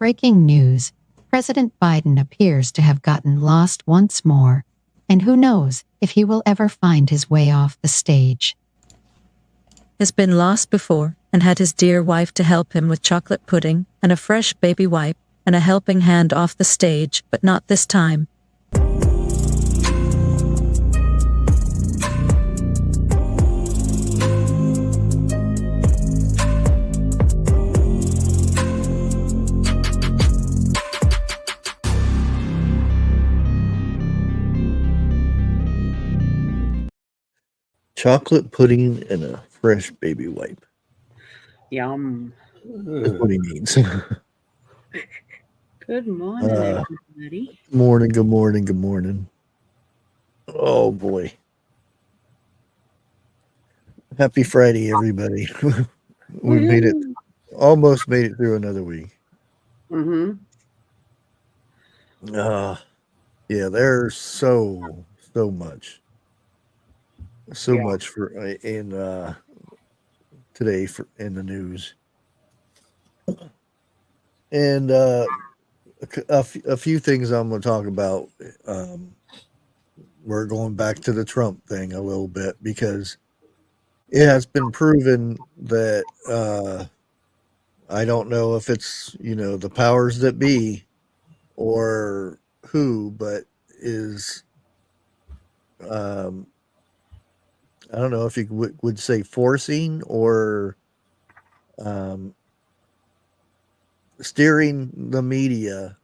Breaking news. President Biden appears to have gotten lost once more, and who knows if he will ever find his way off the stage. Has been lost before and had his dear wife to help him with chocolate pudding and a fresh baby wipe and a helping hand off the stage, but not this time. Chocolate pudding and a fresh baby wipe. Yum. That's what he needs. Good morning, everybody. Morning, good morning, good morning. Oh boy. Happy Friday, everybody. We made it, almost made it through another week. Mm-hmm. Yeah, there's so much. So much for in today for in the news. And a few things I'm going to talk about. We're going back to the Trump thing a little bit because it has been proven that I don't know if it's, the powers that be or who, but is I don't know if you would say forcing or steering the media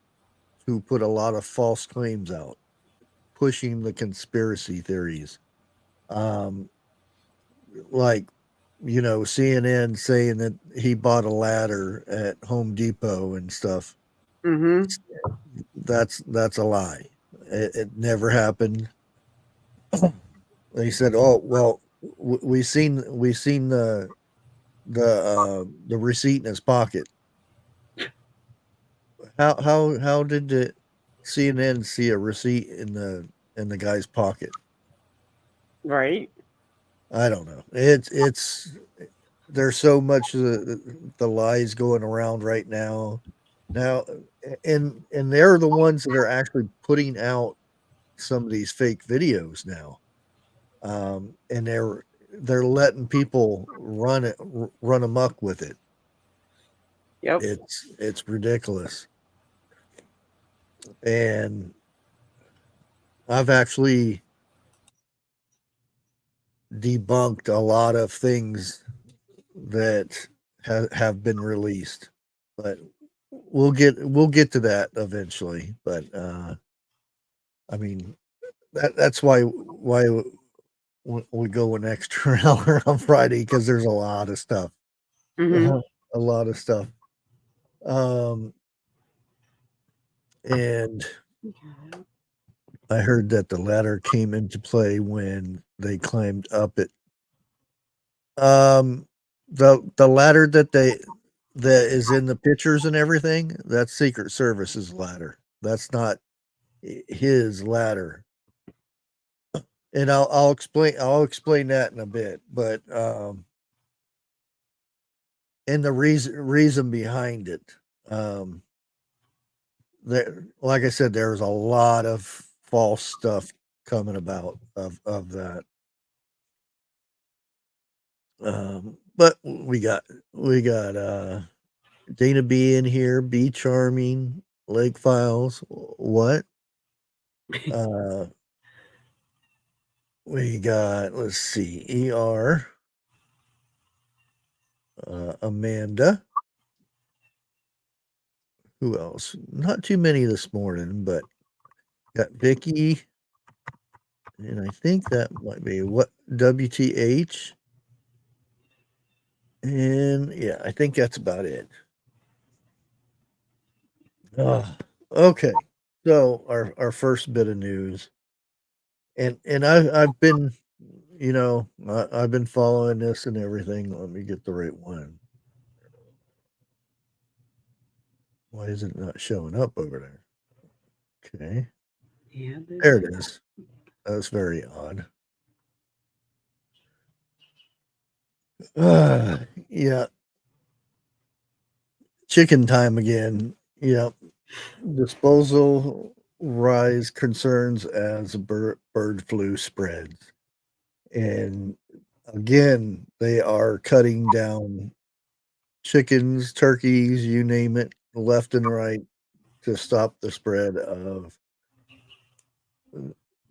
to put a lot of false claims out, pushing the conspiracy theories. Like, CNN saying that he bought a ladder at Home Depot and stuff. Mm-hmm. That's a lie. It never happened. They said, "Oh, well, we seen the receipt in his pocket." How did the CNN see a receipt in the guy's pocket? Right. I don't know. It's there's so much of the lies going around right now. Now, and they're the ones that are actually putting out some of these fake videos now, and they're letting people run amok with it. Yep. It's ridiculous, and I've actually debunked a lot of things that have been released, but we'll get to that eventually. But I mean, that's why we go an extra hour on Friday, because there's a lot of stuff. Mm-hmm. A lot of stuff. And I heard that the ladder came into play when they climbed up it. The ladder that is in the pictures and everything, that's Secret Service's ladder. That's not his ladder. And I'll explain that in a bit, but and the reason behind it. There, like I said, there's a lot of false stuff coming about of that. But we got Dana B in here, B Charming, Lake Files. What? We got, let's see, ER, Amanda. Who else? Not too many this morning, but got Vicky, and I think that might be what WTH. And yeah, I think that's about it. Okay. So our first bit of news, and I've been, I've been following this and everything. Let me get the right one. Why is it not showing up over there? Okay. Yeah. There it is. That's very odd. Yeah. Chicken time again. Yeah. Disposal rise concerns as bird flu spreads. And again, they are cutting down chickens, turkeys, you name it, left and right to stop the spread of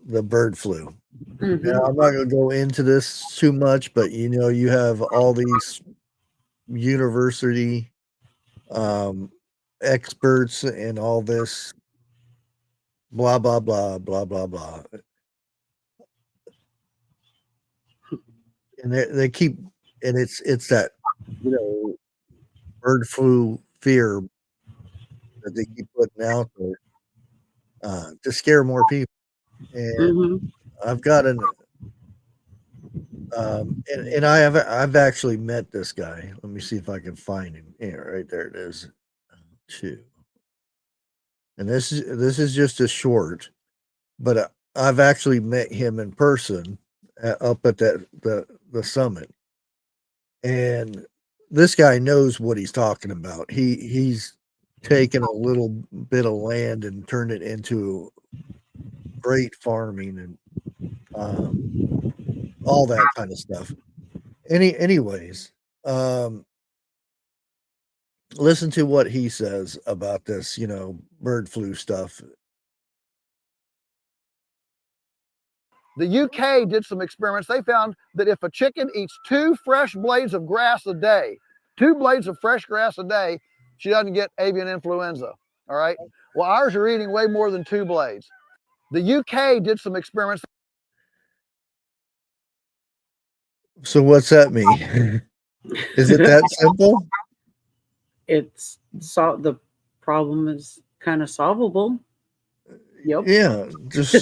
the bird flu. Now, I'm not going to go into this too much, but you have all these university experts and all this blah blah blah blah blah blah, and they keep, and it's that bird flu fear that they keep putting out there to scare more people. And I've got and I've actually met this guy. Let me see if I can find him. Yeah, right there it is. Two. And this is just a short, but I've actually met him in person up at the summit, and this guy knows what he's talking about. He's taken a little bit of land and turned it into great farming and all that kind of stuff. Anyways, listen to what he says about this, bird flu stuff. The UK did some experiments. They found that if a chicken eats 2 fresh blades of grass a day, 2 blades of fresh grass a day, she doesn't get avian influenza. All right. Well, ours are eating way more than 2 blades. The UK did some experiments. So what's that mean? Is it that simple? It's the problem is kind of solvable. Yep. Yeah, just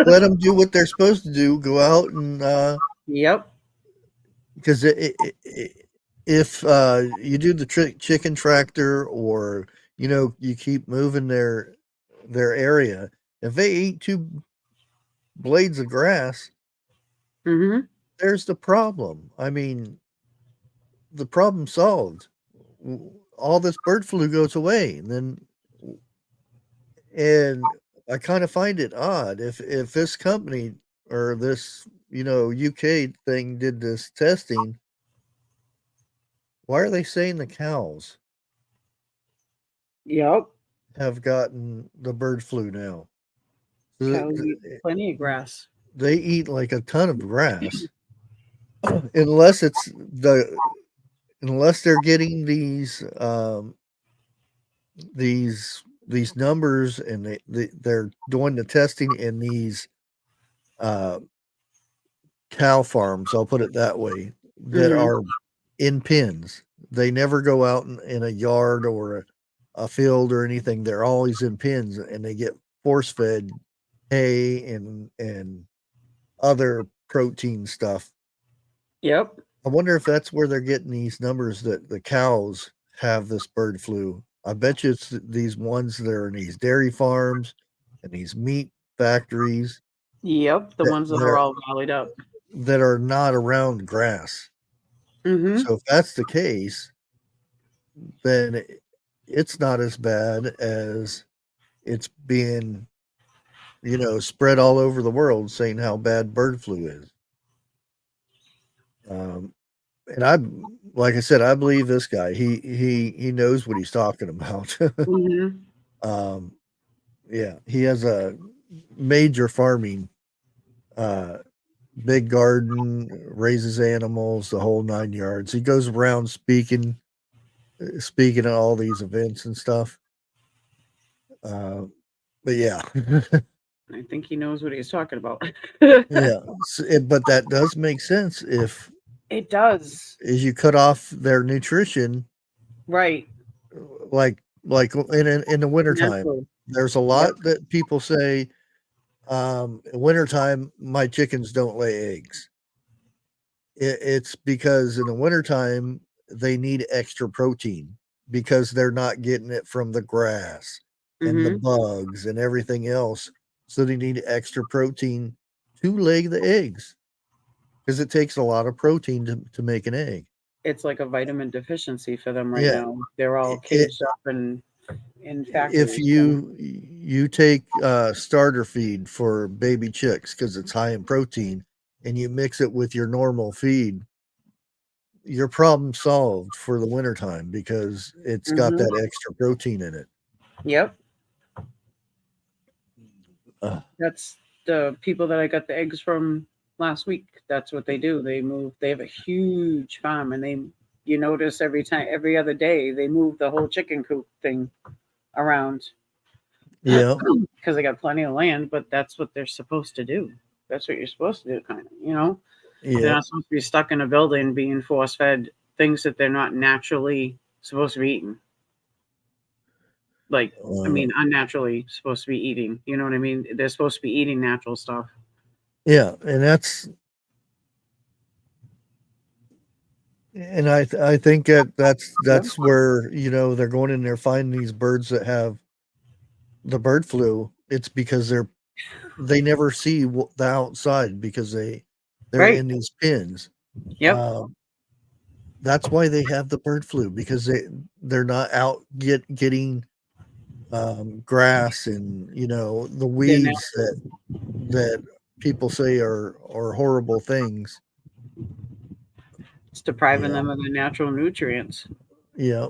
let them do what they're supposed to do. Go out and Yep. Because if you do the chicken tractor, or you keep moving their area, if they eat 2 blades of grass, there's the problem. I mean, the problem solved. All this bird flu goes away, and I kind of find it odd if this company or this UK thing did this testing. Why are they saying the cows Yep. have gotten the bird flu now? Cows eat plenty of grass. They eat like a ton of grass, unless they're getting these numbers, and they're doing the testing in these cow farms. I'll put it that way, that are in pens. They never go out in a yard or a field or anything. They're always in pens, and they get force fed hay and other protein stuff. Yep. I wonder if that's where they're getting these numbers that the cows have this bird flu. I bet you it's these ones that are in these dairy farms and these meat factories. Yep. The ones that are all rallied up, that are not around grass. So if that's the case, then it's not as bad as it's being, spread all over the world, saying how bad bird flu is. And like I said, I believe this guy. He knows what he's talking about. Yeah, he has a major farming, big garden, raises animals, the whole 9 yards. He goes around speaking at all these events and stuff. But yeah. I think he knows what he's talking about. Yeah, but that does make sense if it does. As you cut off their nutrition, right? Like in the wintertime, there's a lot that people say, wintertime, my chickens don't lay eggs. It's because in the wintertime, they need extra protein because they're not getting it from the grass and the bugs and everything else. So they need extra protein to lay the eggs, because it takes a lot of protein to make an egg. It's like a vitamin deficiency for them right now. They're all caged up and in factories. If you take starter feed for baby chicks because it's high in protein, and you mix it with your normal feed, your problem solved for the wintertime because it's got that extra protein in it. Yep. Uh, That's the people that I got the eggs from last week. That's what they do. They have a huge farm, and you notice every other day, they move the whole chicken coop thing around. yeah, Because they got plenty of land, but that's what they're supposed to do. That's what you're supposed to do, kind of, They're yeah. not supposed to be stuck in a building being force fed things that they're not naturally supposed to be eating. Like, unnaturally supposed to be eating. You know what I mean? They're supposed to be eating natural stuff. Yeah, and I think that's where they're going in there finding these birds that have the bird flu. It's because they never see the outside because they're Right. in these pens. Yep. That's why they have the bird flu because they're not out getting grass and the weeds that people say are horrible things. It's depriving them of the natural nutrients. Yeah.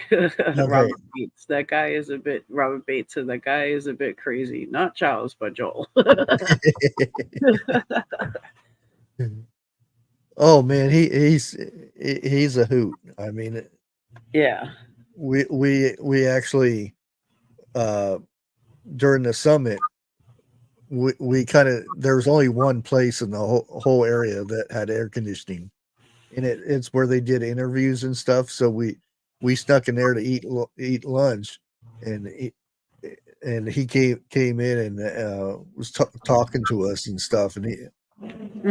Robert Bates. That guy is a bit. Robert Bates said that guy is a bit crazy. Not Charles, but Joel. Oh man, he's a hoot. I mean, yeah. We actually during the summit we kind of there was only one place in the whole area that had air conditioning, and it's where they did interviews and stuff. So we snuck in there to eat lunch, and he came in and was talking to us and stuff, and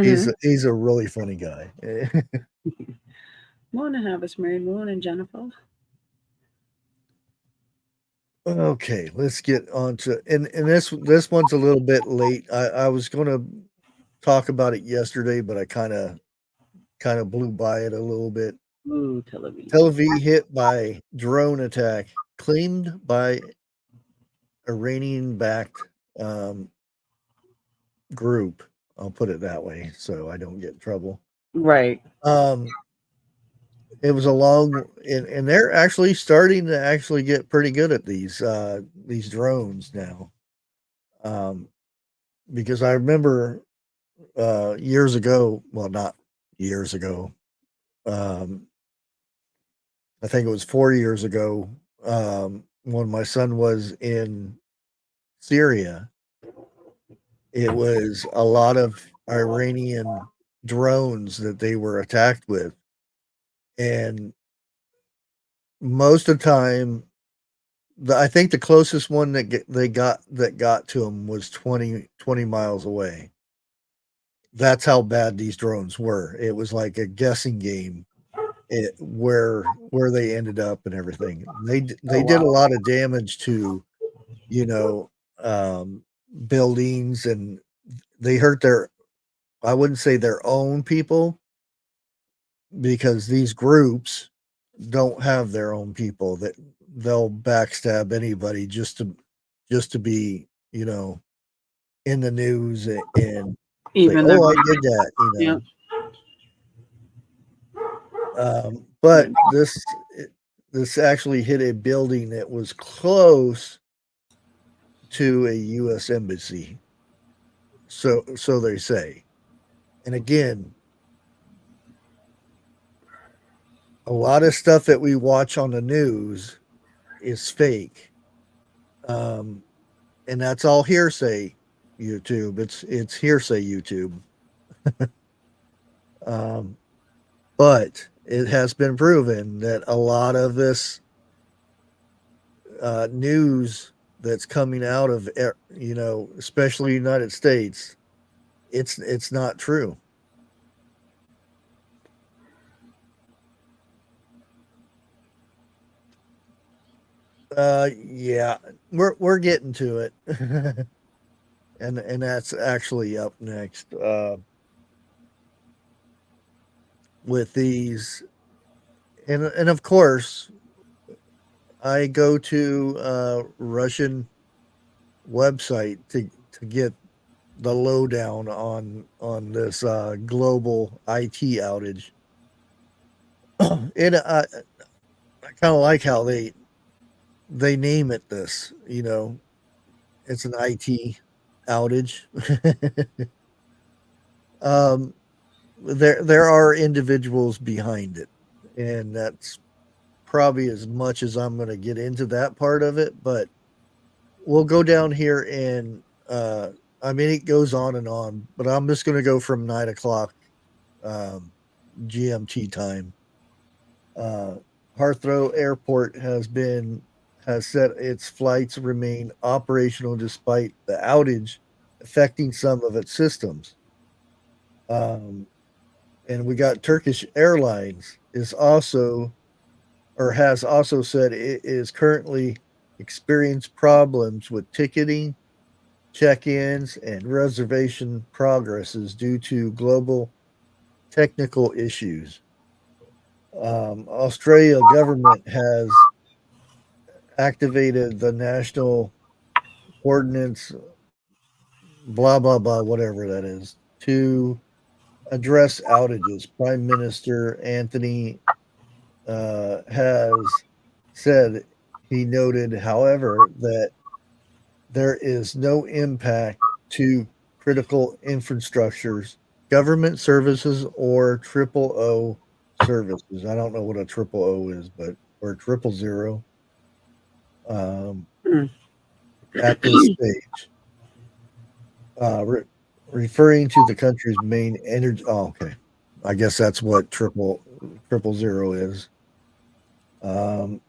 he's a really funny guy. Morning, Harvest Mary. Morning, Jennifer. Okay, let's get on to and this one's a little bit late. I was going to talk about it yesterday, but I kind of blew by it a little bit. Ooh, Tel Aviv. Tel Aviv hit by drone attack, claimed by Iranian-backed group. I'll put it that way, so I don't get in trouble. Right. It was a long, and they're actually starting to actually get pretty good at these drones now. Because I remember years ago, well, not years ago, I think it was 4 years ago, when my son was in Syria. It was a lot of Iranian drones that they were attacked with. And most of the time, I think the closest one that got to them was 20 miles away. That's how bad these drones were. It was like a guessing game where they ended up and everything. They did a lot of damage to, buildings, and they hurt I wouldn't say their own people, because these groups don't have their own people, that they'll backstab anybody just to be, in the news and even say, I did that, Yeah. But this actually hit a building that was close to a U.S. embassy. So they say. And again, a lot of stuff that we watch on the news is fake. And that's all hearsay, YouTube. It's hearsay, YouTube. But it has been proven that a lot of this news that's coming out of, especially United States, it's not true. Yeah, we're getting to it. and that's actually up next with these, and of course, I go to Russian website to get the lowdown on this global IT outage. And I kind of like how they name it this. You know, it's an IT outage. um, there are individuals behind it, and that's probably as much as I'm going to get into that part of it. But we'll go down here and I mean it goes on and on, but I'm just going to go from 9 o'clock um, GMT time. Uh, Heathrow Airport has said its flights remain operational despite the outage affecting some of its systems. Um, and we got Turkish Airlines is also or has also said it is currently experiencing problems with ticketing, check-ins, and reservation progresses due to global technical issues. Australia government has activated the national ordinance, blah blah blah, whatever that is, to address outages. Prime Minister Anthony has said he noted, however, that there is no impact to critical infrastructures, government services, or triple O services. I don't know what a triple O is, but or triple zero Mm. at this stage. Referring to the country's main energy. Oh, okay. I guess that's what triple zero is. Um,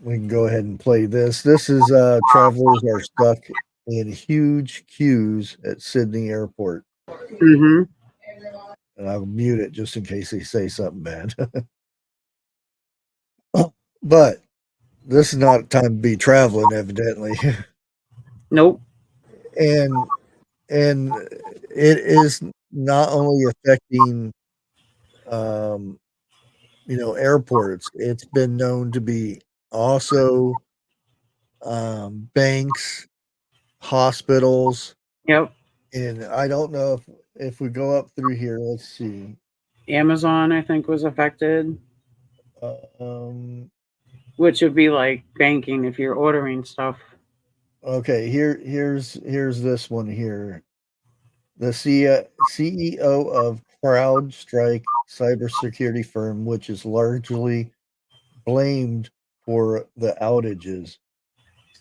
we can go ahead and play this. This is travelers are stuck in huge queues at Sydney Airport. Mm-hmm. And I'll mute it just in case they say something bad. But this is not a time to be traveling, evidently. Nope. and and it is not only affecting um, airports. It's been known to be also banks, hospitals, Yep. and I don't know if we go up through here. Let's see. Amazon, I think, was affected, Um, which would be like banking if you're ordering stuff. okay, here's this one here. The CEO of CrowdStrike cybersecurity firm, which is largely blamed for the outages,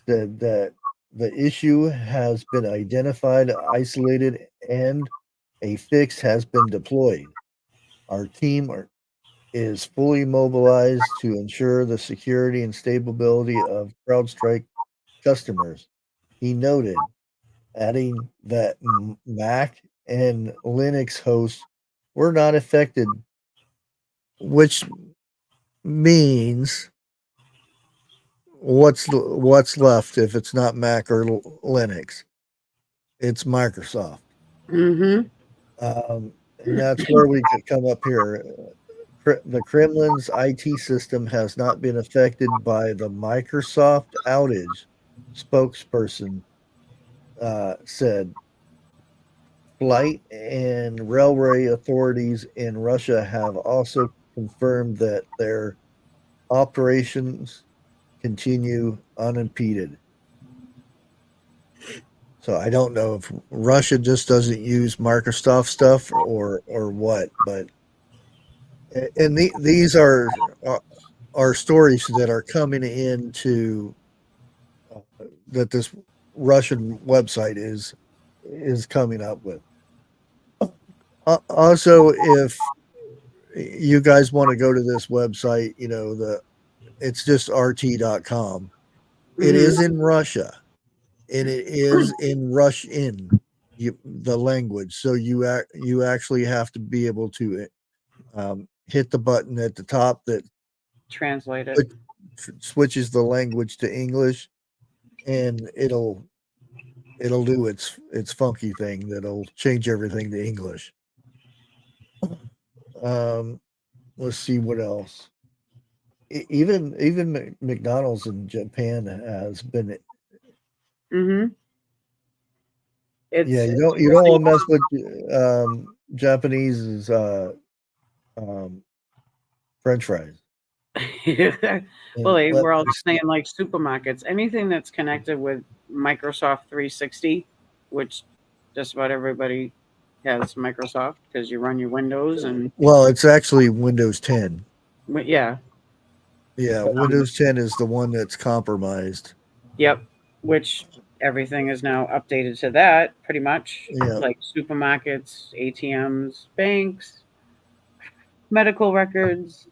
said that the issue has been identified, isolated, and a fix has been deployed. Our team is fully mobilized to ensure the security and stability of CrowdStrike customers. He noted, adding that Mac and Linux hosts were not affected, which means what's left if it's not Mac or Linux? It's Microsoft. Mm-hmm. And that's where we could come up here. The Kremlin's IT system has not been affected by the Microsoft outage, spokesperson said. Flight and railway authorities in Russia have also confirmed that their operations continue unimpeded. So I don't know if Russia just doesn't use Microsoft stuff or what, but and these are stories that are coming into that this Russian website is coming up with. Also, if you guys want to go to this website, it's just rt.com. It Mm-hmm. is in Russia and it is in Russian, the language. So you actually have to be able to hit the button at the top that Translate it. switches the language to English, and it'll do its funky thing that'll change everything to English. Um, let's see what else. even McDonald's in Japan has been. Mm-hmm. Yeah, It's you don't want to mess with Japanese French fries. well, And they let were all me saying see. like supermarkets, anything that's connected with Microsoft 360, which just about everybody has Microsoft because you run your Windows and Well, it's actually Windows 10. yeah, Yeah, Windows 10 is the one that's compromised. yep, which everything is now updated to that pretty much, Yeah, like supermarkets, ATMs, banks, medical records.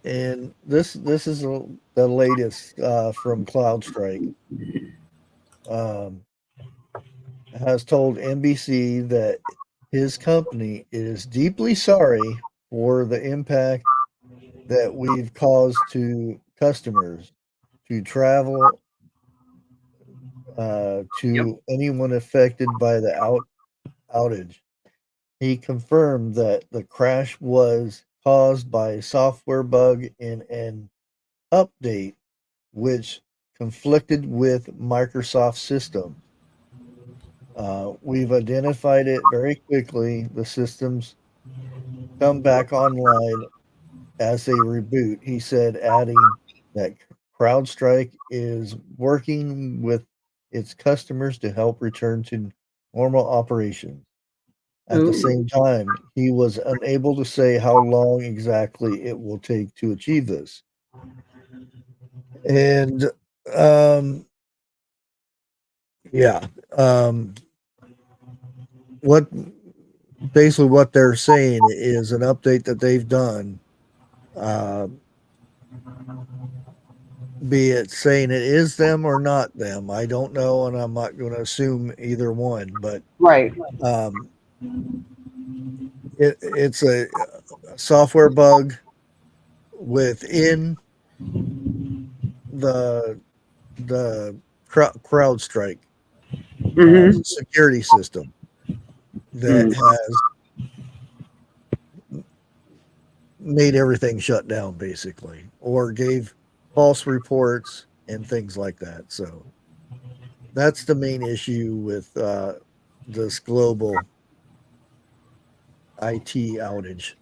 and this is the latest from CloudStrike. Um, has told NBC that his company is deeply sorry for the impact that we've caused to customers to travel Yep. to anyone affected by the outage. He confirmed that the crash was caused by a software bug in an update which conflicted with Microsoft systems. We've identified it very quickly. The systems come back online as they reboot, he said, adding that CrowdStrike is working with its customers to help return to normal operations. At the Ooh. same time, he was unable to say how long exactly it will take to achieve this. And um, yeah, what basically what they're saying is an update that they've done, uh, be it saying it is them or not them. I don't know, and I'm not going to assume either one. But Right. um, it's a software bug within the CrowdStrike Mm-hmm. security system that Mm. has made everything shut down, basically, or gave false reports and things like that. So that's the main issue with this global IT outage.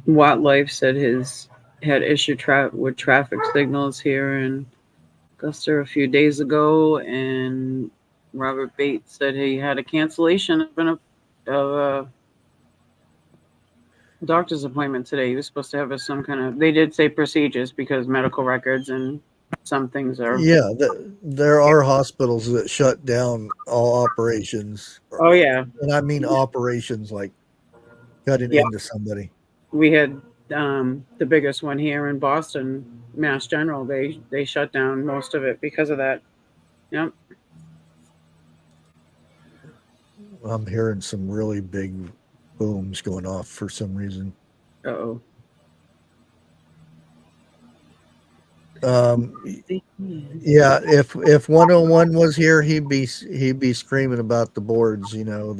Wildlife said his had issue with traffic signals here in Augusta a few days ago, and Robert Bates said he had a cancellation of a doctor's appointment today. He was supposed to have some kind of. They did say procedures because medical records and some things are. Yeah, there are hospitals that shut down all operations, Oh yeah, and I mean operations like cutting yeah. into somebody. We had the biggest one here in Boston, Mass General. They shut down most of it because of that. Yep. I'm hearing some really big booms going off for some reason. Uh oh. Um, yeah, if 101 was here, he'd be screaming about the boards, about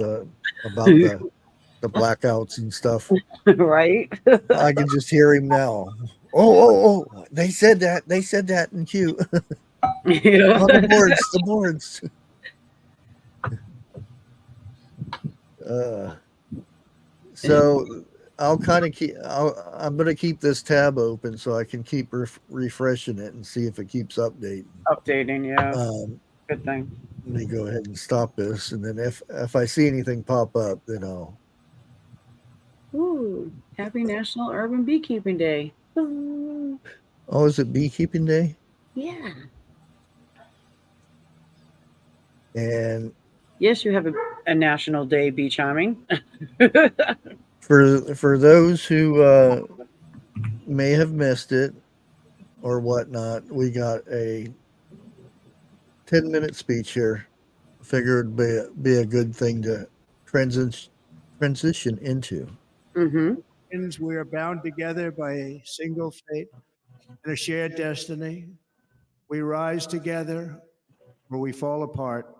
the blackouts and stuff. Right. I can just hear him now. Oh! They said that. They said that in Q Yeah. on the boards. The boards. Uh, so I'll kind of keep. I'm going to keep this tab open so I can keep refreshing it and see if it keeps updating. Updating. Yeah. Um, Good thing. Let me go ahead and stop this, and then if I see anything pop up, then I'll. Ooh, happy National Urban Beekeeping Day. Ooh, Oh, is it beekeeping day? yeah. And Yes, you have a National Day bee charming. for those who may have missed it or whatnot, we got a 10-minute speech here. Figured be a good thing to transition into. Mm-hmm. We are bound together by a single fate and a shared destiny. We rise together or we fall apart.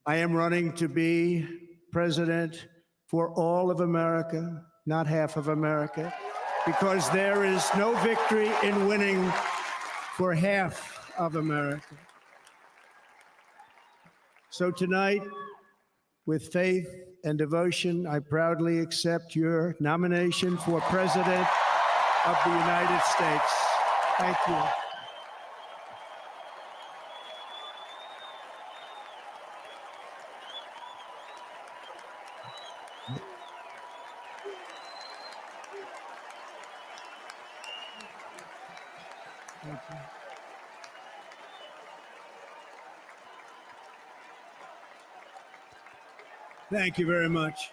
I am running to be president for all of America, not half of America. because there is no victory in winning for half of America. So tonight, with faith and devotion, I proudly accept your nomination for President of the United States. Thank you. Thank you. Thank you very much.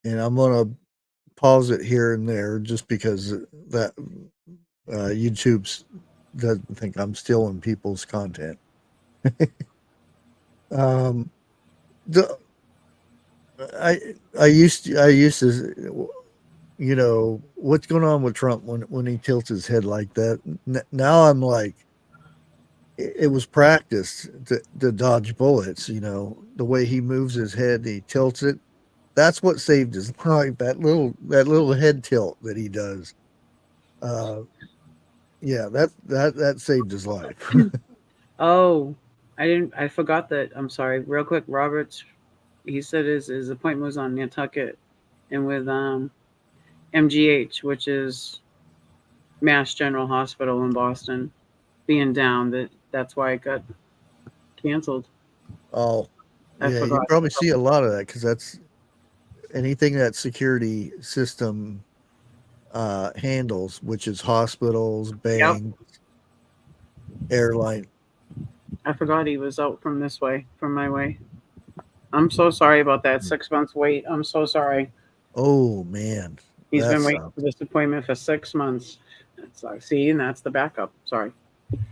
And I'm going to pause it here and there just because that YouTube's doesn't think I'm stealing people's content. I used to, you know, what's going on with Trump when he tilts his head like that? Now I'm like, it was practice to dodge bullets. You know, the way he moves his head, he tilts it. That's what saved his life. That little head tilt that he does. Yeah, that saved his life. Oh, I forgot that. I'm sorry. Real quick, Roberts, he said his appointment was on Nantucket and with MGH, which is Mass General Hospital in Boston, being down. That's why it got canceled. Oh, I yeah, you forgot. probably see a lot of that because that's anything that security system handles, which is hospitals, Yep. banks, airline. I forgot he was out from my way. I'm so sorry about that 6 months wait. I'm so sorry. Oh man, He's that been waiting sucks. for this appointment for 6 months. It's like, see, and that's the backup. Sorry.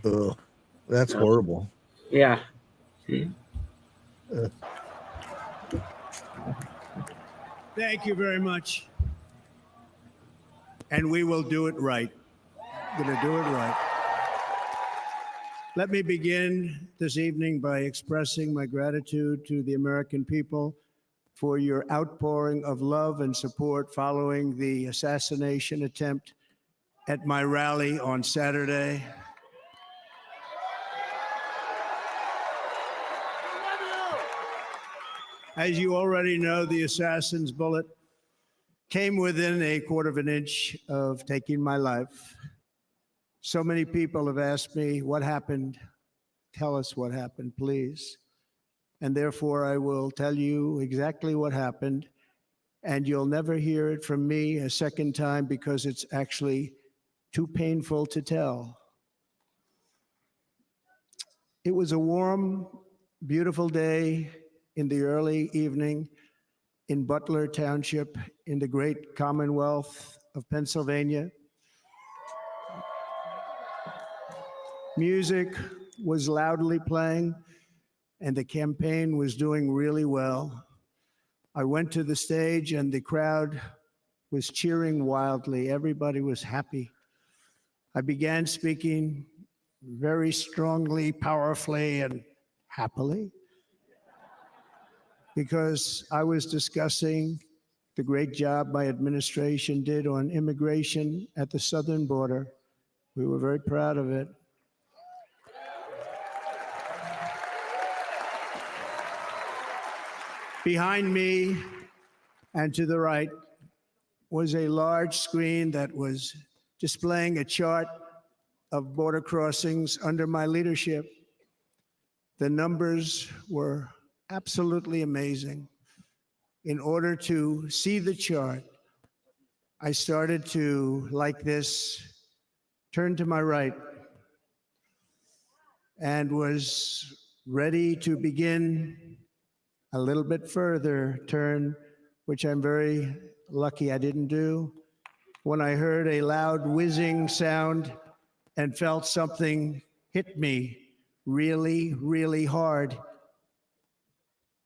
Ugh, that's horrible. Yeah. Thank you very much. And we will do it right. Gonna do it right. Let me begin this evening by expressing my gratitude to the American people for your outpouring of love and support following the assassination attempt at my rally on Saturday. As you already know, the assassin's bullet came within a quarter of an inch of taking my life. So many people have asked me, what happened? Tell us what happened, please. And therefore, I will tell you exactly what happened. And you'll never hear it from me a second time because it's actually too painful to tell. It was a warm, beautiful day in the early evening in Butler Township in the great Commonwealth of Pennsylvania. Music was loudly playing and the campaign was doing really well. I went to the stage and the crowd was cheering wildly. Everybody was happy. I began speaking very strongly, powerfully, and happily because I was discussing the great job my administration did on immigration at the southern border. We were very proud of it. Behind me and to the right was a large screen that was displaying a chart of border crossings under my leadership. The numbers were absolutely amazing. In order to see the chart, I started to, like this, turn to my right and was ready to begin a little bit further turn, which I'm very lucky I didn't do, when I heard a loud whizzing sound and felt something hit me really, really hard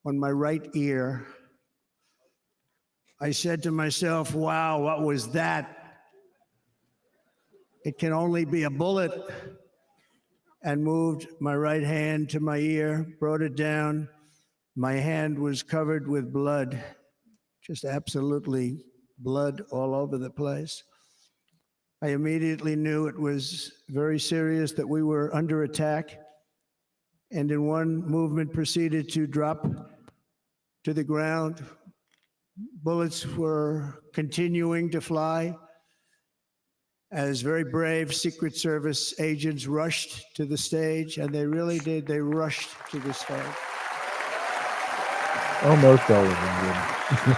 on my right ear. I said to myself, wow, what was that? It can only be a bullet. and moved my right hand to my ear, brought it down. My hand was covered with blood, just absolutely blood all over the place. I immediately knew it was very serious, that we were under attack, and in one movement proceeded to drop to the ground. Bullets were continuing to fly as very brave Secret Service agents rushed to the stage, and they really did. They rushed to the stage. Almost all of them did.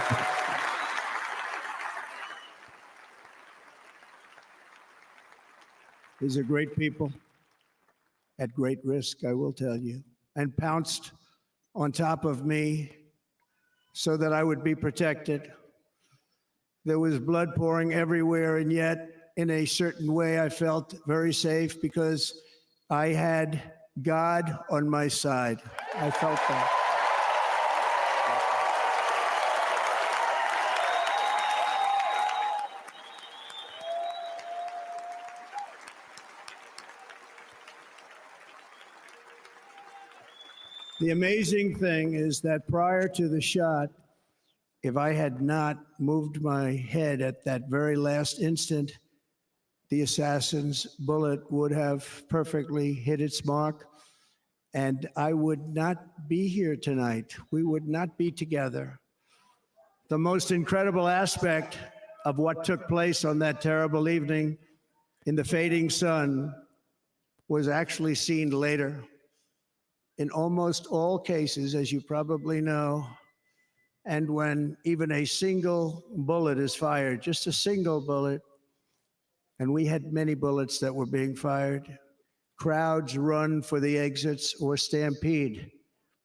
These are great people at great risk, I will tell you, and pounced on top of me so that I would be protected. There was blood pouring everywhere, and yet, in a certain way, I felt very safe because I had God on my side. I felt that. The amazing thing is that prior to the shot, if I had not moved my head at that very last instant, the assassin's bullet would have perfectly hit its mark, and I would not be here tonight. We would not be together. The most incredible aspect of what took place on that terrible evening in the fading sun was actually seen later. In almost all cases, as you probably know, and when even a single bullet is fired, just a single bullet, and we had many bullets that were being fired, crowds run for the exits or stampede,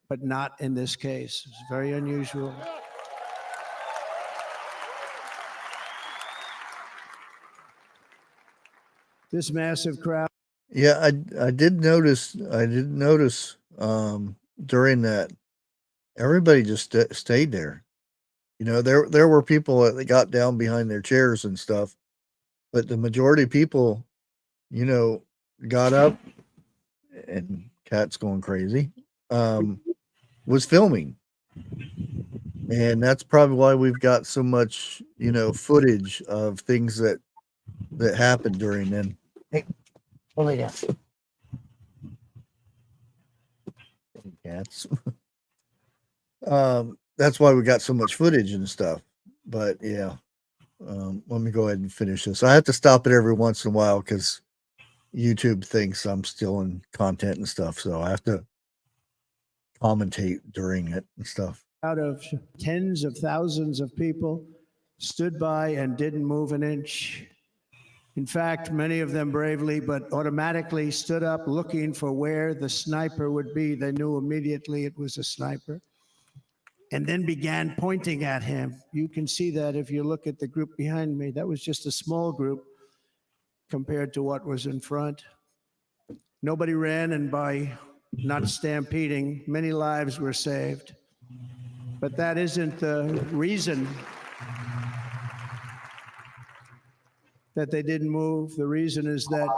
but not in this case. It's very unusual. This massive crowd. Yeah, I did notice. During that, everybody just stayed there. You know, there were people that got down behind their chairs and stuff, but the majority of people, you know, got up, and cat's going crazy. Was filming, and that's probably why we've got so much, you know, footage of things that happened during then. Hey, lay down. Cats. That's why we got so much footage and stuff. But yeah, let me go ahead and finish this. I have to stop it every once in a while because YouTube thinks I'm still in content and stuff, so I have to commentate during it and stuff. Out of tens of thousands of people stood by and didn't move an inch. In fact, many of them bravely, but automatically stood up looking for where the sniper would be. They knew immediately it was a sniper, and then began pointing at him. You can see that if you look at the group behind me. That was just a small group compared to what was in front. Nobody ran, and by not stampeding, many lives were saved. But that isn't the reason that they didn't move. The reason is that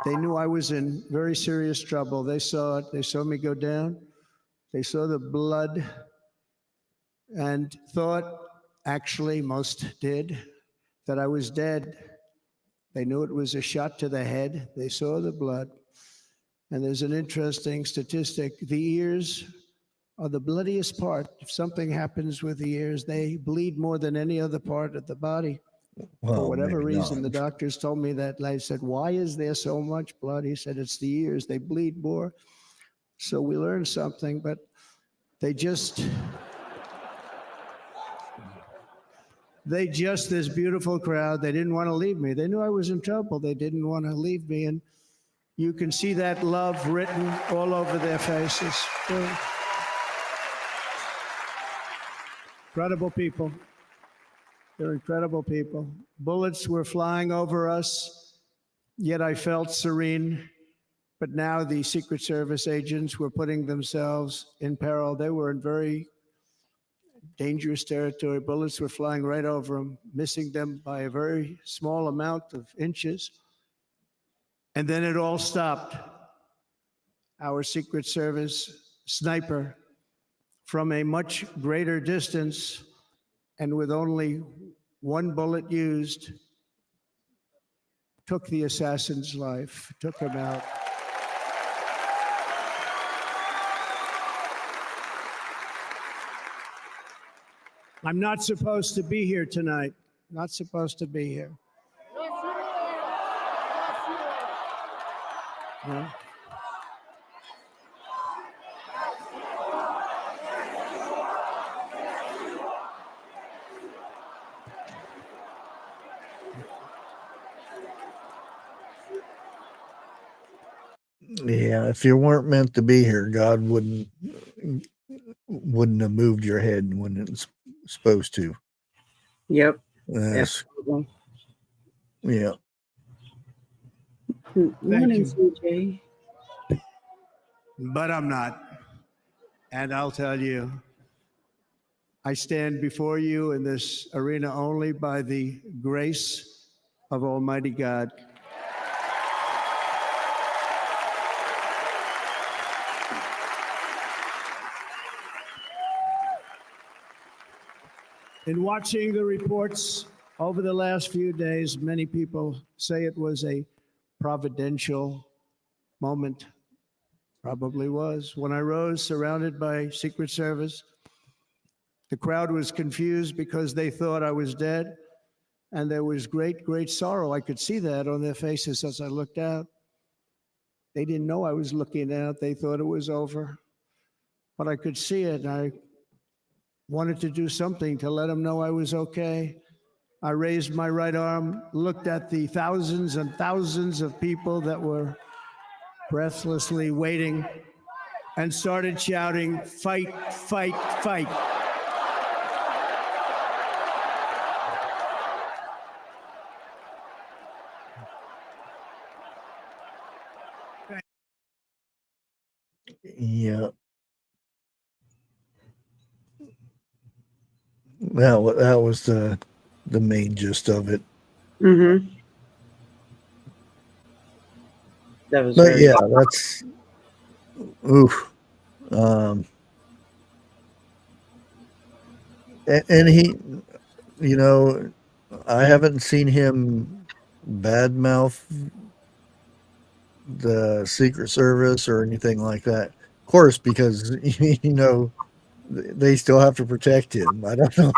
they knew I was in very serious trouble. They saw it. They saw me go down. They saw the blood and thought, actually most did, that I was dead. They knew it was a shot to the head. They saw the blood. And there's an interesting statistic. The ears are the bloodiest part. If something happens with the ears, they bleed more than any other part of the body. Well, For whatever maybe reason, not. the doctors told me that. I said, why is there so much blood? He said, it's the ears. They bleed more. So we learned something, but they just, this beautiful crowd, they didn't want to leave me. They knew I was in trouble. They didn't want to leave me. And you can see that love written all over their faces. They're incredible people. They're incredible people. Bullets were flying over us, yet I felt serene. But now the Secret Service agents were putting themselves in peril. They were in very dangerous territory. Bullets were flying right over them, missing them by a very small amount of inches. And then it all stopped. our Secret Service sniper from a much greater distance and with only one bullet used, took the assassin's life, took him out. I'm not supposed to be here tonight. Not supposed to be here. Yeah. Yeah, if you weren't meant to be here, God wouldn't have moved your head when it's supposed to. Yep. Yes. Absolutely. Yeah. Morning, you. CJ. But I'm not. And I'll tell you, I stand before you in this arena only by the grace of Almighty God. In watching the reports over the last few days, many people say it was a providential moment. Probably was. When I rose surrounded by Secret Service, the crowd was confused because they thought I was dead, and there was great, great sorrow. I could see that on their faces as I looked out. They didn't know I was looking out. They thought it was over, but I could see it. I wanted to do something to let them know I was okay. I raised my right arm, looked at the thousands and thousands of people that were breathlessly waiting, and started shouting, "Fight, fight, fight." Yeah. That was the main gist of it. Mm-hmm. That was But very yeah, that's oof. And he, you know, I haven't seen him badmouth the Secret Service or anything like that. Of course, because you know they still have to protect him. I don't know.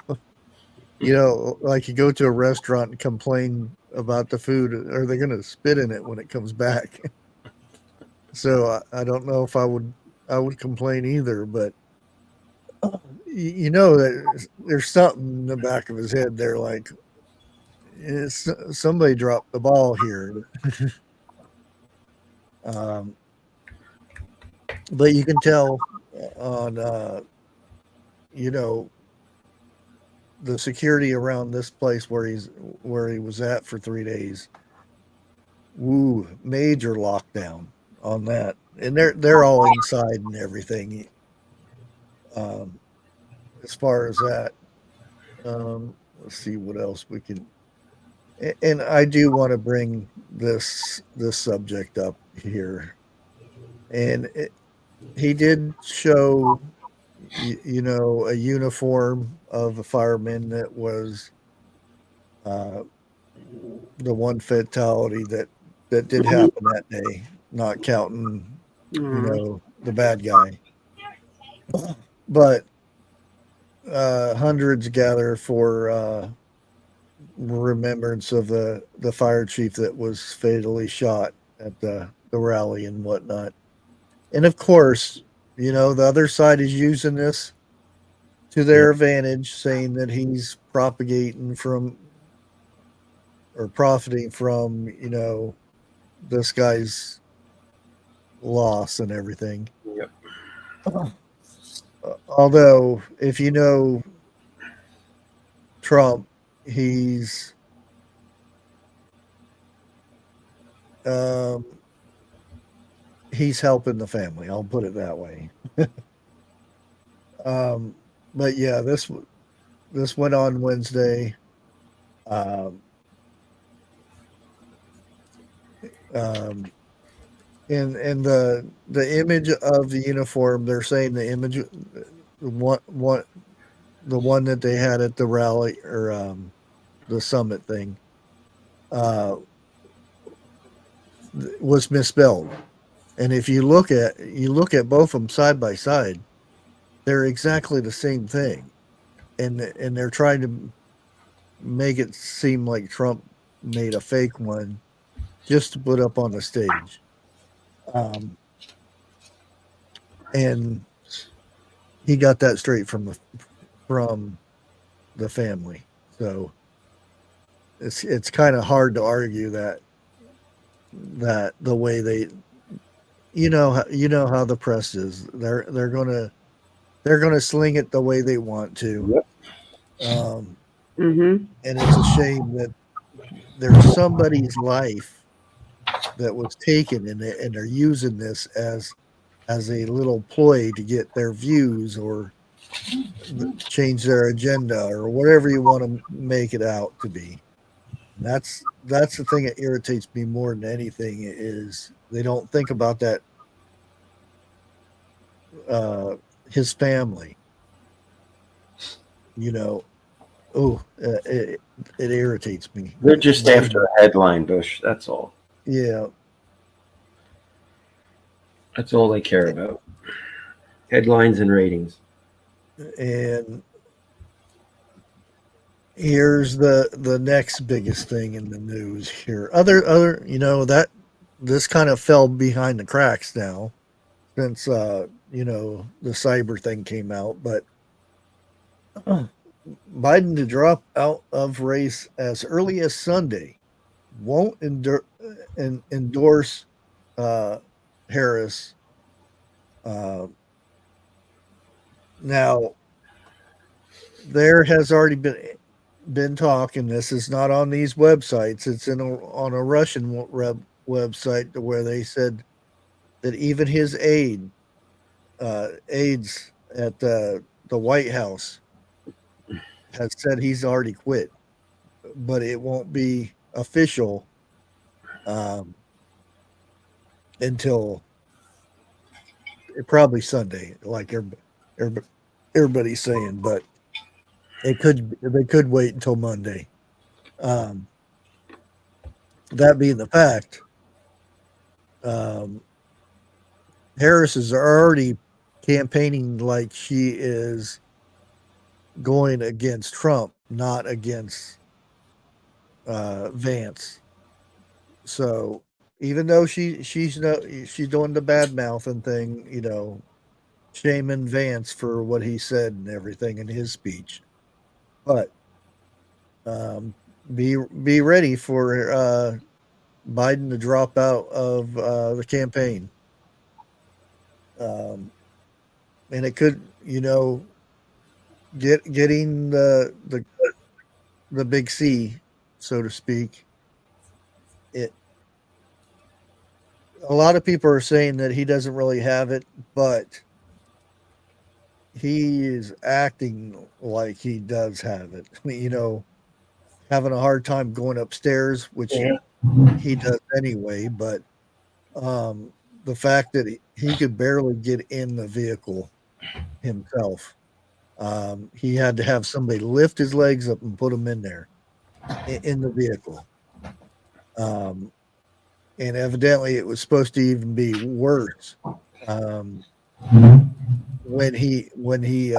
You know, like you go to a restaurant and complain about the food, are they going to spit in it when it comes back? So I don't know if I would complain either, but you know that there's something in the back of his head there, like somebody dropped the ball here. um, but you can tell on you know the security around this place where he was at for 3 days. Woo, major lockdown on that, and they're all inside and everything. Um, as far as that, let's see what else we can. And I do want to bring this subject up here, and he did show, you know, a uniform of a fireman that was uh, the one fatality that did happen that day, not counting, you know, the bad guy. But hundreds gather for remembrance of the fire chief that was fatally shot at the rally and whatnot. And of course, you know, the other side is using this to their advantage, saying that he's propagating from or profiting from, you know, this guy's loss and everything. Yep. Although, if you know Trump, he's um, he's helping the family. I'll put it that way. But yeah, this went on Wednesday. Um, um, and the image of the uniform, they're saying the image, the one that they had at the rally or the summit thing, was misspelled. And if you look at both of them side by side, they're exactly the same thing, and they're trying to make it seem like Trump made a fake one just to put up on the stage. And he got that straight from the family. So it's kind of hard to argue that the way they, you know how the press is. They're gonna sling it the way they want to. Yep. And it's a shame that there's somebody's life that was taken, and they're using this as a little ploy to get their views or change their agenda or whatever you want to make it out to be. And that's the thing that irritates me more than anything, is they don't think about that, his family. It irritates me. They're just after a headline, Bush. That's all. Yeah. That's all they care about. Headlines and ratings. And here's the next biggest thing in the news here. Other that this kind of fell behind the cracks now since the cyber thing came out, but Biden to drop out of race as early as Sunday, won't endorse Harris. Now, there has already been talk, and this is not on these websites. It's on a Russian website where they said that even his aides at the White House has said he's already quit, but it won't be official until probably Sunday, like everybody's saying. But they could wait until Monday. That being the fact, Harris is already campaigning like she is going against Trump, not against Vance. So even though she's doing the bad mouthing thing, shaming Vance for what he said and everything in his speech, but be ready for Biden to drop out of the campaign, and it could, getting the big C, so to speak. A lot of people are saying that he doesn't really have it, but he is acting like he does have it. I mean, having a hard time going upstairs, which he does anyway, but the fact that he could barely get in the vehicle himself. He had to have somebody lift his legs up and put him in there in the vehicle. And evidently it was supposed to even be worse when he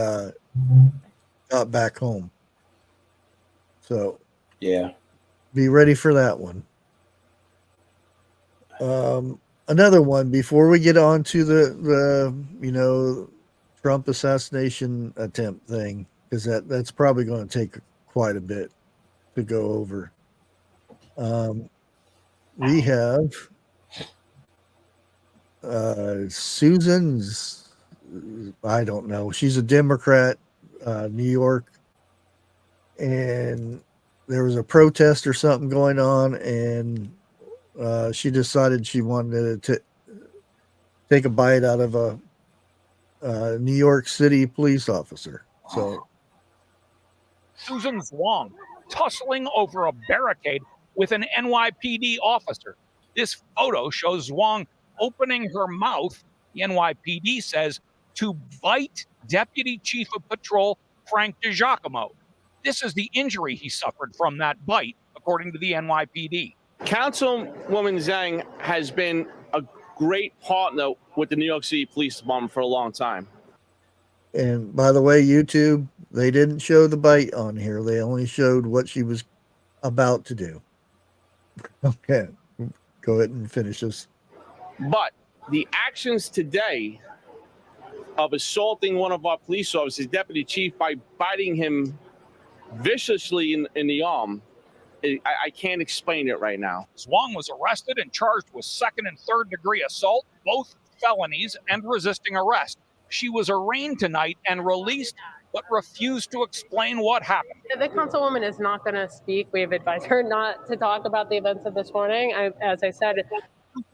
got back home. So yeah, be ready for that one. Another one before we get on to the Trump assassination attempt thing, because that's probably going to take quite a bit to go over. We have Susan's, I don't know. She's a Democrat, New York, and there was a protest or something going on, and she decided she wanted to take a bite out of a New York City police officer. So Susan Zwang tussling over a barricade with an NYPD officer. This photo shows Zwang opening her mouth, the NYPD says, to bite Deputy Chief of Patrol Frank DiGiacomo. This is the injury he suffered from that bite, according to the NYPD. Councilwoman Zhang has been a great partner with the New York City Police Department for a long time. And by the way, YouTube, they didn't show the bite on here. They only showed what she was about to do. Okay, go ahead and finish this. But the actions today of assaulting one of our police officers, Deputy Chief, by biting him viciously in the arm, I can't explain it right now. Zwang was arrested and charged with 2nd and 3rd degree assault, both felonies, and resisting arrest. She was arraigned tonight and released, but refused to explain what happened. The councilwoman is not going to speak. We have advised her not to talk about the events of this morning. As I said,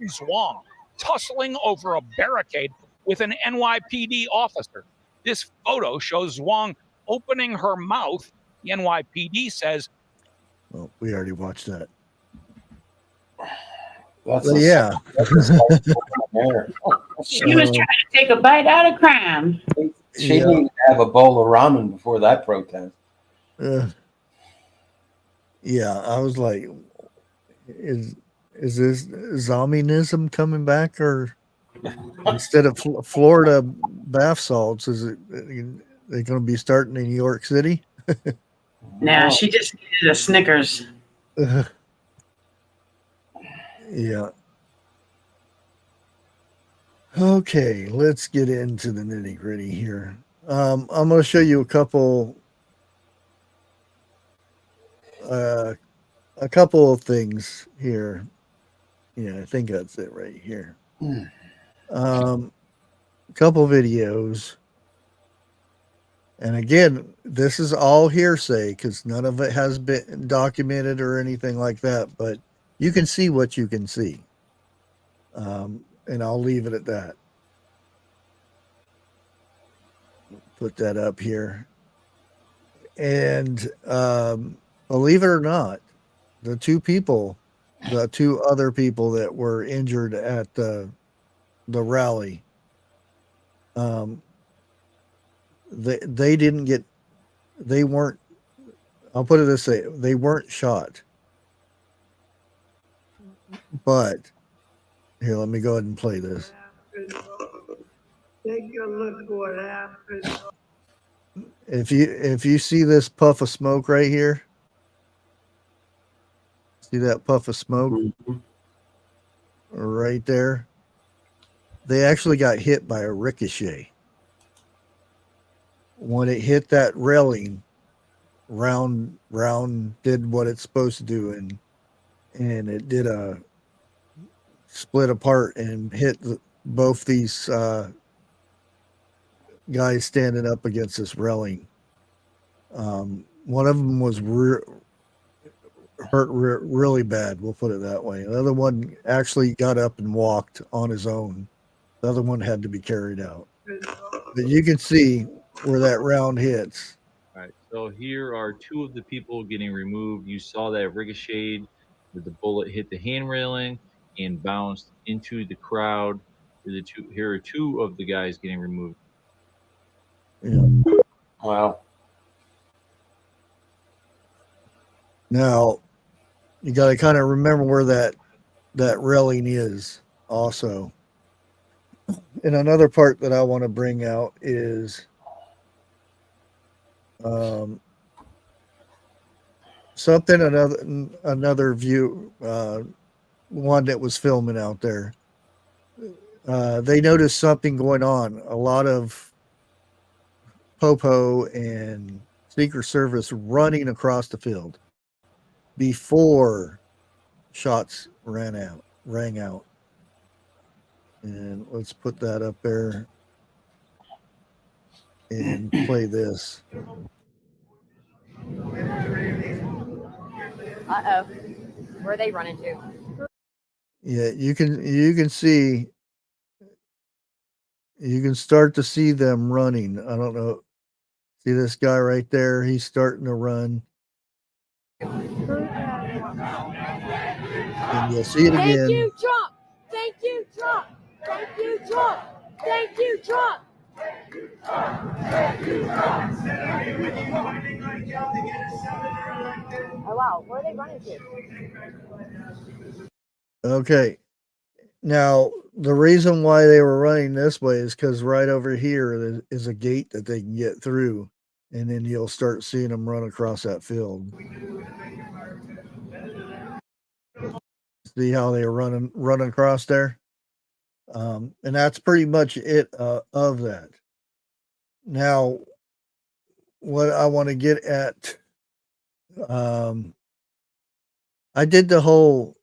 Zwang tussling over a barricade with an NYPD officer. This photo shows Zwang opening her mouth. The NYPD says, well, we already watched that. Yeah. She was trying to take a bite out of crime. She didn't have a bowl of ramen before that protest. Yeah, I was like, is this zombinism coming back, or instead of Florida bath salts, is it they're going to be starting in New York City? Nah, she just needed a Snickers. Yeah. Okay, let's get into the nitty gritty here. I'm going to show you a couple of things here. Yeah, I think that's it right here. A couple videos. And again, this is all hearsay because none of it has been documented or anything like that, but you can see what you can see. And I'll leave it at that. Put that up here. And believe it or not, the two other people that were injured at the rally, they weren't, I'll put it this way, they weren't shot. But here, let me go ahead and play this. Take a look what happened. If you see this puff of smoke right here, see that puff of smoke right there? They actually got hit by a ricochet. When it hit that railing, round did what it's supposed to do, and it did a split apart and hit both these guys standing up against this railing. One of them was hurt really bad, we'll put it that way. The other one actually got up and walked on his own. The other one had to be carried out. But you can see where that round hits. All right, so here are two of the people getting removed. You saw that ricocheted, where the bullet hit the hand railing and bounced into the crowd. Here are two of the guys getting removed. Yeah. Wow. Now, you got to kind of remember where that railing is also. And another part that I want to bring out is another view, one that was filming out there. They noticed something going on. A lot of Popo and Secret Service running across the field before shots rang out. And let's put that up there and play this. Uh-oh. Where are they running to? Yeah, you can see, you can start to see them running. I don't know. See this guy right there? He's starting to run. And you'll see it again. Thank you, Trump. Thank you, Trump! Thank you, Trump! Thank you, Trump! Oh, wow. Where are they running to? Okay. Now, the reason why they were running this way is because right over here is a gate that they can get through, and then you'll start seeing them run across that field. See how they were running across there? And that's pretty much it of that. Now, what I want to get at, I did the whole,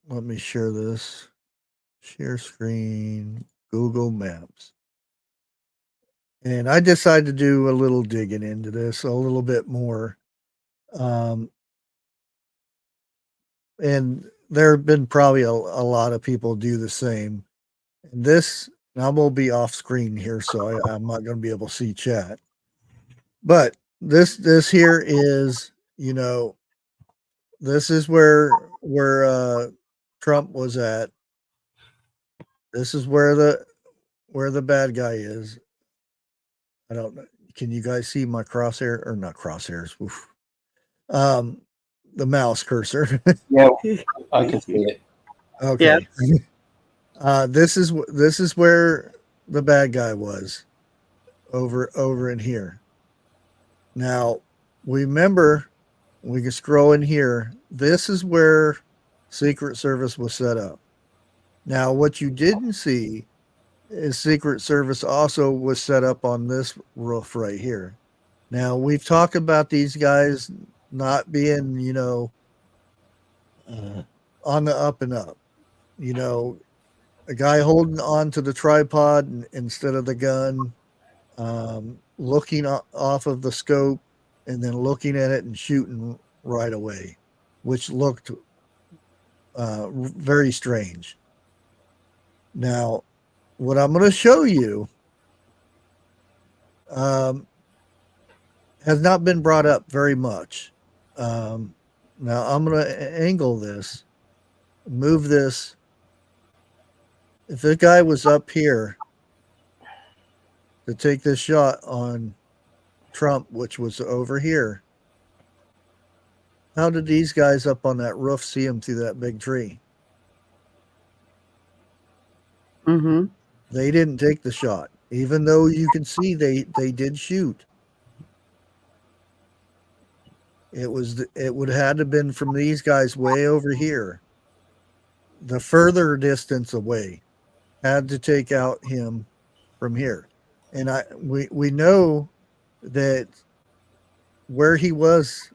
let me share this. Share screen, Google Maps. And I decided to do a little digging into this a little bit more. And there have been probably a lot of people do the same. And I'm going to be off screen here, so I'm not going to be able to see chat. But this here is, this is where Trump was at. This is where the bad guy is. I don't know. Can you guys see my crosshair or not crosshairs? Oof. The mouse cursor. Yeah, I can see it. Okay. This is where the bad guy was over in here. Now, remember, we can scroll in here. This is where Secret Service was set up. Now, what you didn't see is Secret Service also was set up on this roof right here. Now, we've talked about these guys not being, on the up and up. A guy holding on to the tripod instead of the gun, looking off of the scope and then looking at it and shooting right away, which looked very strange. Now, what I'm going to show you has not been brought up very much. Now, I'm going to angle this, move this. If the guy was up here to take this shot on Trump, which was over here, how did these guys up on that roof see him through that big tree? Mm-hmm. They didn't take the shot, even though you can see they did shoot. It would have had to have been from these guys way over here. The further distance away had to take out him from here. And we know that where he was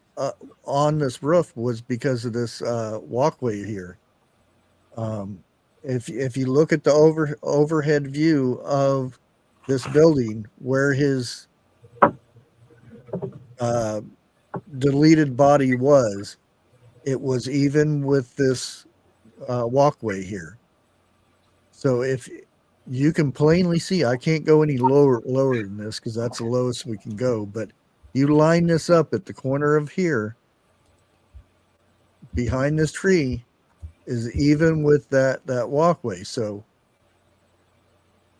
on this roof was because of this walkway here. If you look at the overhead view of this building where his deleted body was, it was even with this walkway here. So if you can plainly see, I can't go any lower than this because that's the lowest we can go, but you line this up at the corner of here behind this tree is even with that walkway. So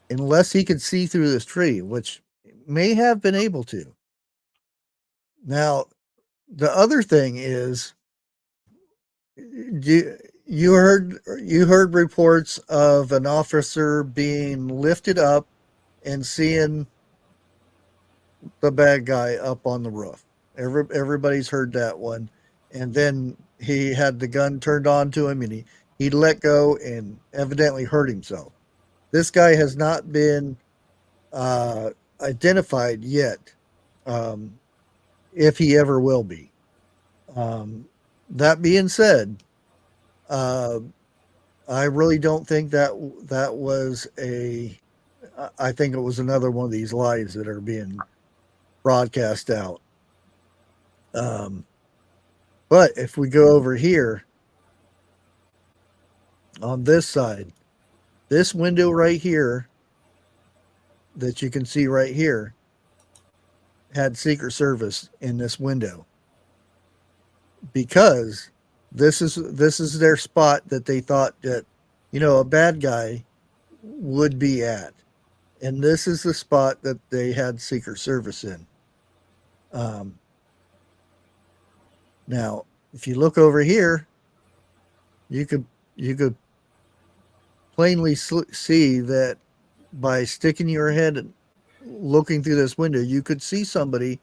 unless he could see through this tree, which may have been able to. Now, the other thing is, you heard reports of an officer being lifted up and seeing the bad guy up on the roof. Everybody's heard that one. And then he had the gun turned on to him and he let go and evidently hurt himself. This guy has not been identified yet, if he ever will be. That being said, I really don't think that was I think it was another one of these lies that are being broadcast out. But if we go over here on this side, this window right here that you can see right here had Secret Service in this window because This is their spot that they thought that, a bad guy would be at. And this is the spot that they had Secret Service in. Now, if you look over here, you could plainly see that by sticking your head and looking through this window, you could see somebody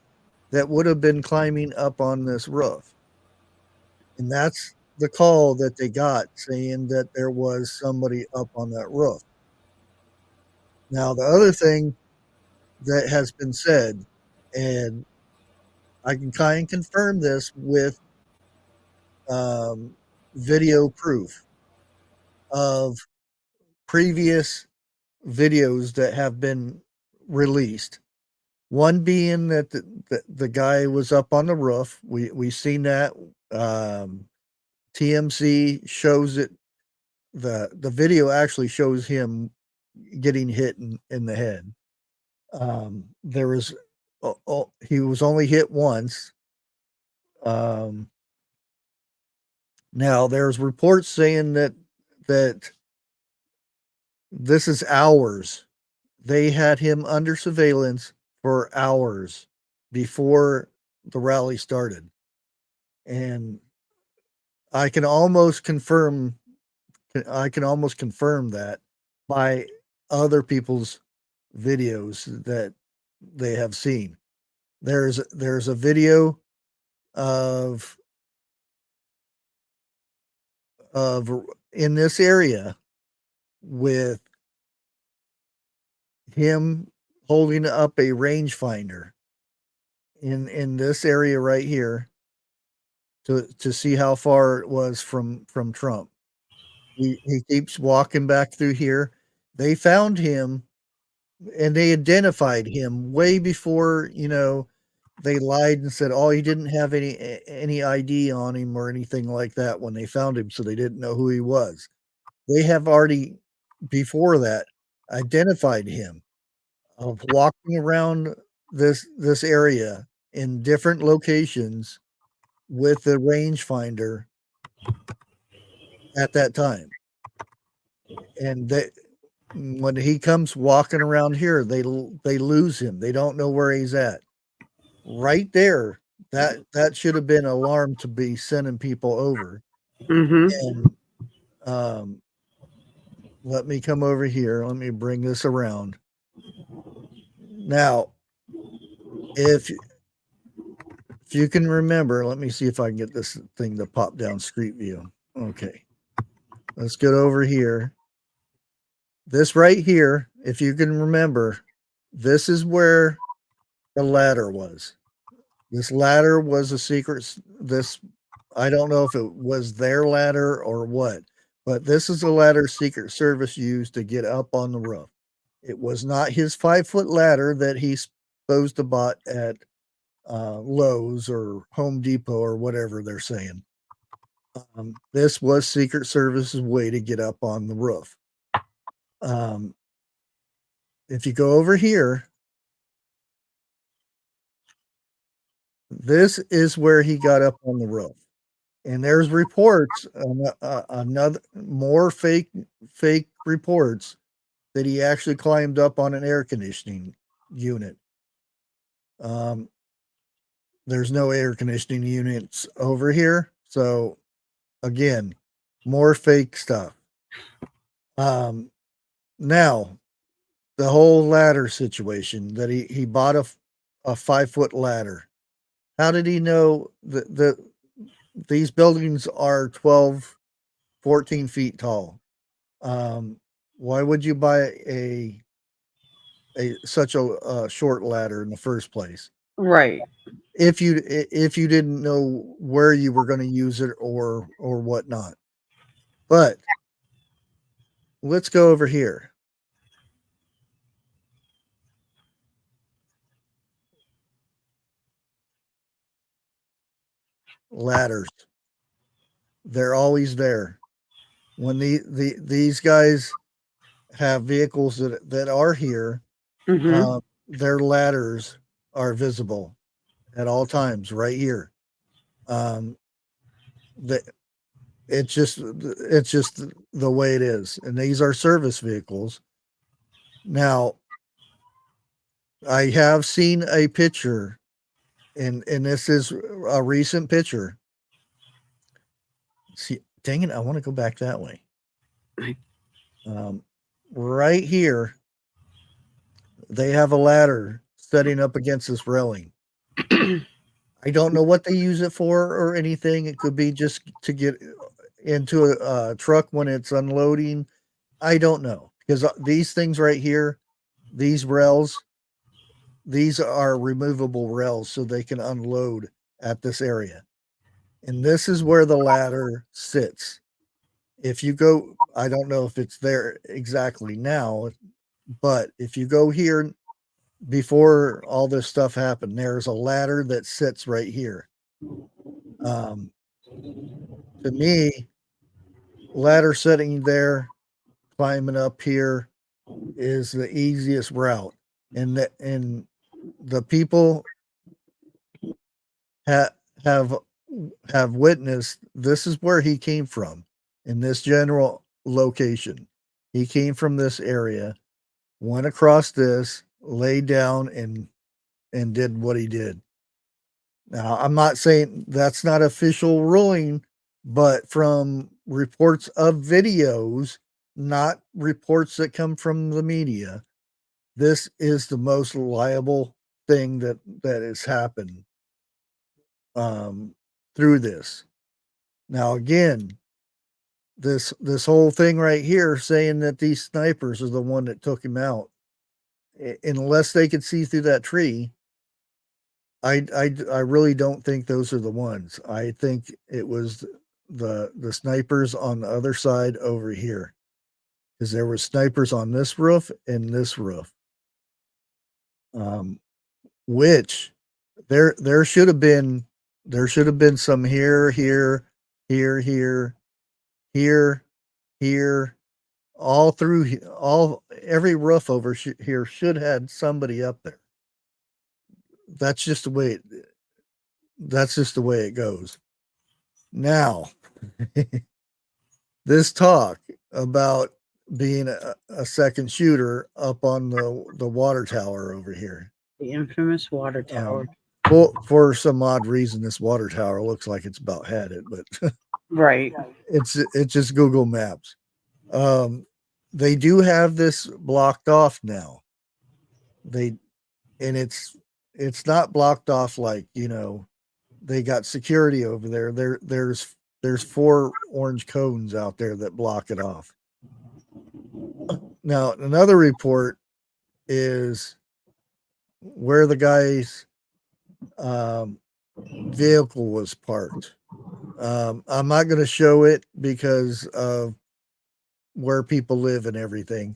that would have been climbing up on this roof. And that's the call that they got, saying that there was somebody up on that roof. Now, the other thing that has been said, and I can kind of confirm this with video proof of previous videos that have been released. One being that the guy was up on the roof. We've seen that. TMC shows it. The video actually shows him getting hit in the head. There was he was only hit once. Now there's reports saying that this is hours. They had him under surveillance for hours before the rally started. And I can almost confirm that by other people's videos that they have seen. There's a video of in this area with him holding up a rangefinder in this area right here to see how far it was from Trump. He keeps walking back through here. They found him and they identified him way before, they lied and said, oh, he didn't have any ID on him or anything like that when they found him, so they didn't know who he was. They have already, before that, identified him of walking around this area in different locations with the rangefinder at that time. And when he comes walking around here, they lose him. They don't know where he's at. Right there, that should have been alarm to be sending people over. Mm-hmm. And let me come over here. Let me bring this around. Now, if you can remember, let me see if I can get this thing to pop down Street View. Okay. Let's get over here. This right here, if you can remember, this is where the ladder was. This ladder was a secret. I don't know if it was their ladder or what, but this is a ladder Secret Service used to get up on the roof. It was not his 5-foot ladder that he supposed to bought at Lowe's or Home Depot or whatever they're saying. This was Secret Service's way to get up on the roof. If you go over here, this is where he got up on the roof. And there's reports, another more fake reports that he actually climbed up on an air conditioning unit. There's no air conditioning units over here. So again, more fake stuff. Now the whole ladder situation that he bought a 5-foot ladder. How did he know that these buildings are 12, 14 feet tall? Why would you buy such a short ladder in the first place? Right. If you didn't know where you were going to use it or whatnot. But let's go over here. Ladders. They're always there. When these guys have vehicles that are here, their ladders are visible at all times right here. It's just the way it is, and these are service vehicles. Now, I have seen a picture, and this is a recent picture. See, dang it, I want to go back that way. Right here, they have a ladder setting up against this railing. I don't know what they use it for or anything. It could be just to get into a truck when it's unloading. I don't know, because these things right here, these rails, these are removable rails so they can unload at this area. And this is where the ladder sits. If you go, I don't know if it's there exactly now, but if you go here before all this stuff happened, there's a ladder that sits right here. To me, ladder sitting there, climbing up here is the easiest route. And the people have witnessed this is where he came from in this general location. He came from this area, went across this, laid down, and did what he did. Now, I'm not saying that's not official ruling, but from reports of videos, not reports that come from the media, this is the most reliable thing that has happened through this. Now, again, this whole thing right here saying that these snipers are the one that took him out, unless they could see through that tree, I really don't think those are the ones. I think it was the snipers on the other side over here, because there were snipers on this roof and this roof. Which there should have been some here, all through every roof over here should have somebody up there. That's just the way it goes. Now, this talk about being a second shooter up on the water tower over here. The infamous water tower. Well, for some odd reason, this water tower looks like it's about had it, but right. It's just Google Maps. They do have this blocked off now. It's not blocked off like, they got security over there. There's 4 orange cones out there that block it off. Now, another report is where the guy's vehicle was parked. I'm not going to show it because of where people live and everything,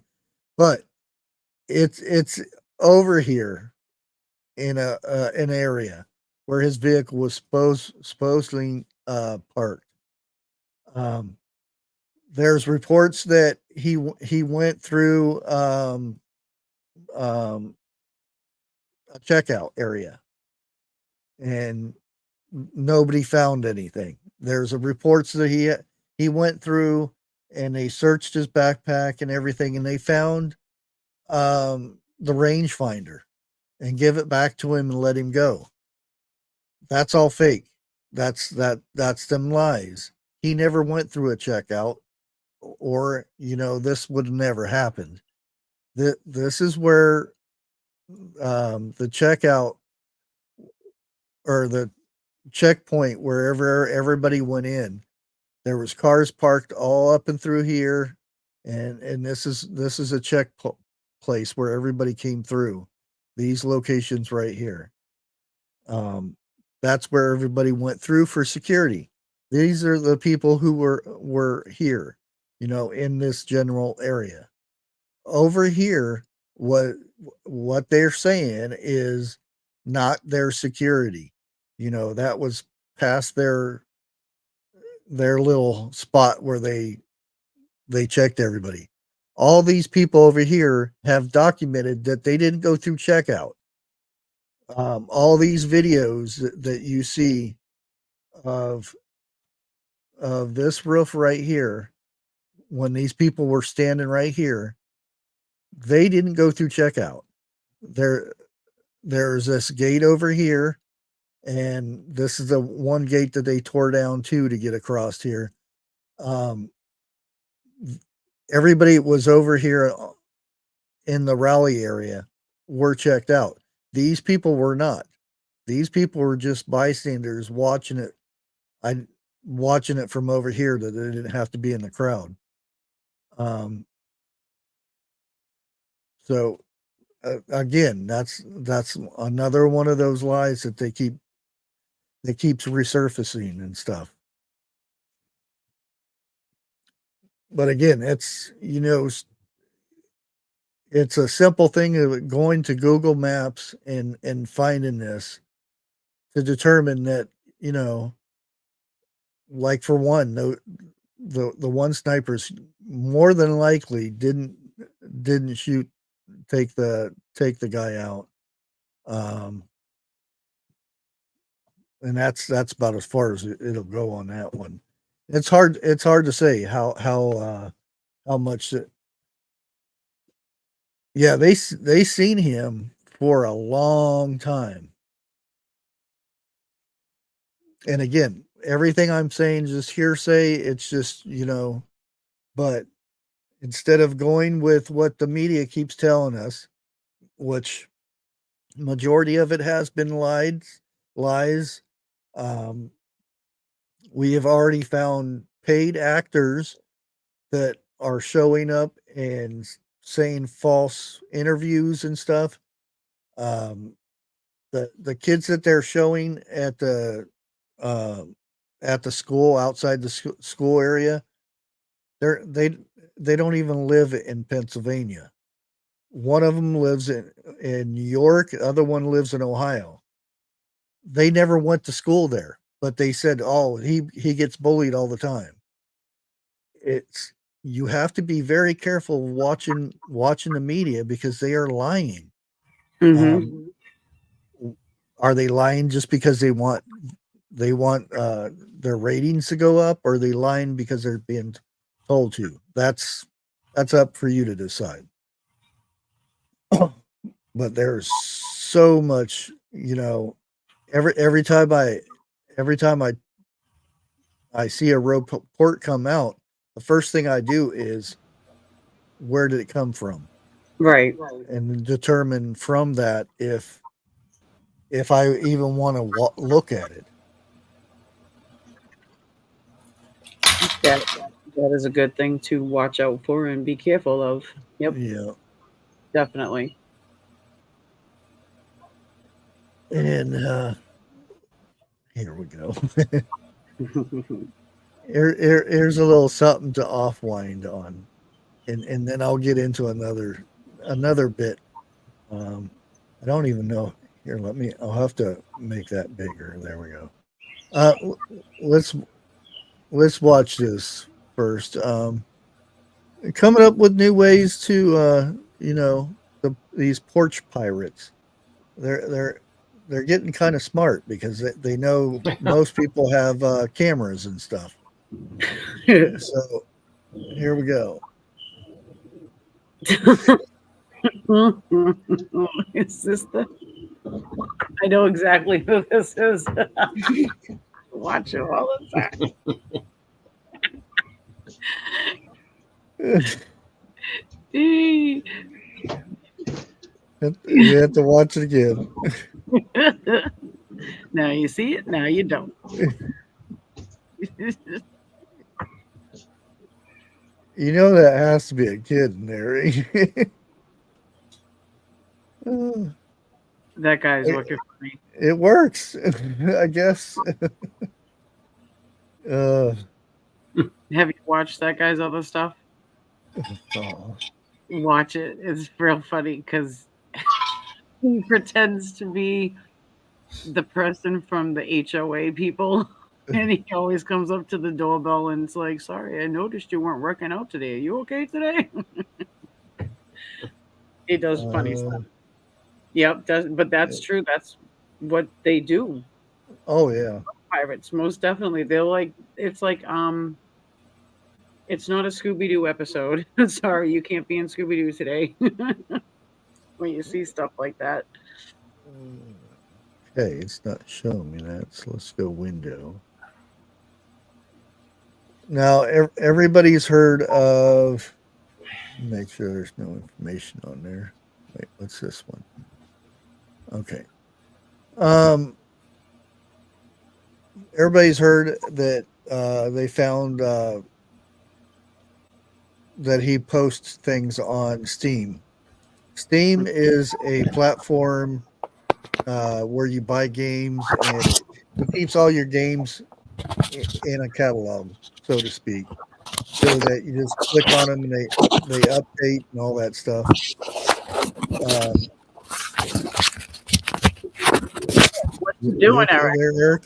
but it's over here in an area where his vehicle was supposedly parked. There's reports that he went through a checkout area and nobody found anything. There's reports that he went through and they searched his backpack and everything, and they found the rangefinder and give it back to him and let him go. That's all fake. That's them lies. He never went through a checkout, or this would have never happened. This is where the checkout or the checkpoint, wherever everybody went in, there was cars parked all up and through here, and this is a check place where everybody came through. These locations right here, that's where everybody went through for security. These are the people who were here, in this general area. Over here, what they're saying is not their security. That was past their little spot where they checked everybody. All these people over here have documented that they didn't go through checkout. All these videos that you see of of this roof right here, when these people were standing right here, they didn't go through checkout. There's this gate over here, and this is the one gate that they tore down too to get across here. Everybody was over here in the rally area were checked out. These people were not. These people were just bystanders watching it. Watching it from over here, that they didn't have to be in the crowd. So again, that's another one of those lies that keeps resurfacing and stuff. But again, it's it's a simple thing of going to Google Maps and finding this to determine that, like for one, the one sniper's more than likely didn't take the guy out. And that's about as far as it'll go on that one. It's hard to say how much it, yeah, they seen him for a long time. And again, everything I'm saying is just hearsay. It's just, but instead of going with what the media keeps telling us, which majority of it has been lies. We have already found paid actors that are showing up and saying false interviews and stuff. The kids that they're showing at the school, outside the school area, they don't even live in Pennsylvania. One of them lives in New York. The other one lives in Ohio. They never went to school there, but they said, "Oh, he gets bullied all the time." You have to be very careful watching the media because they are lying. Are they lying just because they want their ratings to go up, or are they lying because they're being told to? That's up for you to decide. But there's so much, every time I see a report come out, the first thing I do is, where did it come from? Right. And determine from that if I even want to look at it. That is a good thing to watch out for and be careful of. Yep. Yeah. Definitely. And here we go. Here's a little something to off-wind on, and then I'll get into another bit. I don't even know. Here, I'll have to make that bigger. There we go. Let's watch this first. Coming up with new ways to, these porch pirates. They're getting kind of smart because they know most people have cameras and stuff. So here we go. Is this I know exactly who this is. Watch it all the time. You have to watch it again. Now you see it, now you don't. That has to be a kid in there. That guy's looking for me. It works, I guess. Have you watched that guy's other stuff? Watch it. It's real funny because he pretends to be the person from the HOA people. And he always comes up to the doorbell and it's like, "Sorry, I noticed you weren't working out today. Are you okay today?" He does funny stuff. Yep, but that's true. That's what they do. Oh yeah. pirates, most definitely. They'll like it's like it's not a Scooby Doo episode. Sorry, you can't be in Scooby Doo today. When you see stuff like that. Okay, it's not showing me that. So let's go window. Now everybody's heard of. Make sure there's no information on there. Wait, what's this one? Okay. Everybody's heard that they found that he posts things on Steam. Steam is a platform where you buy games and it keeps all your games in a catalog, so to speak, so that you just click on them and they update and all that stuff. What you doing, Eric? There, Eric?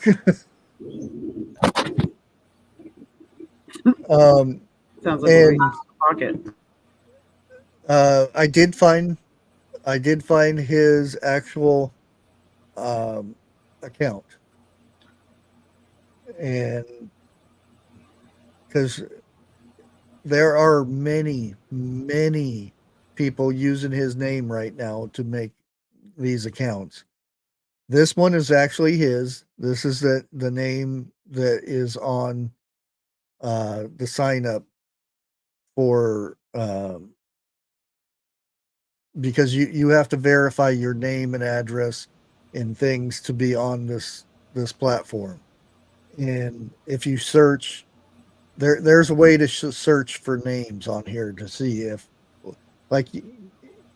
Sounds like a pocket. I did find his actual account, and because there are many people using his name right now to make these accounts. This one is actually his. This is the name that is on the sign up for because you have to verify your name and address and things to be on this platform. And if you search, there's a way to search for names on here to see if, like,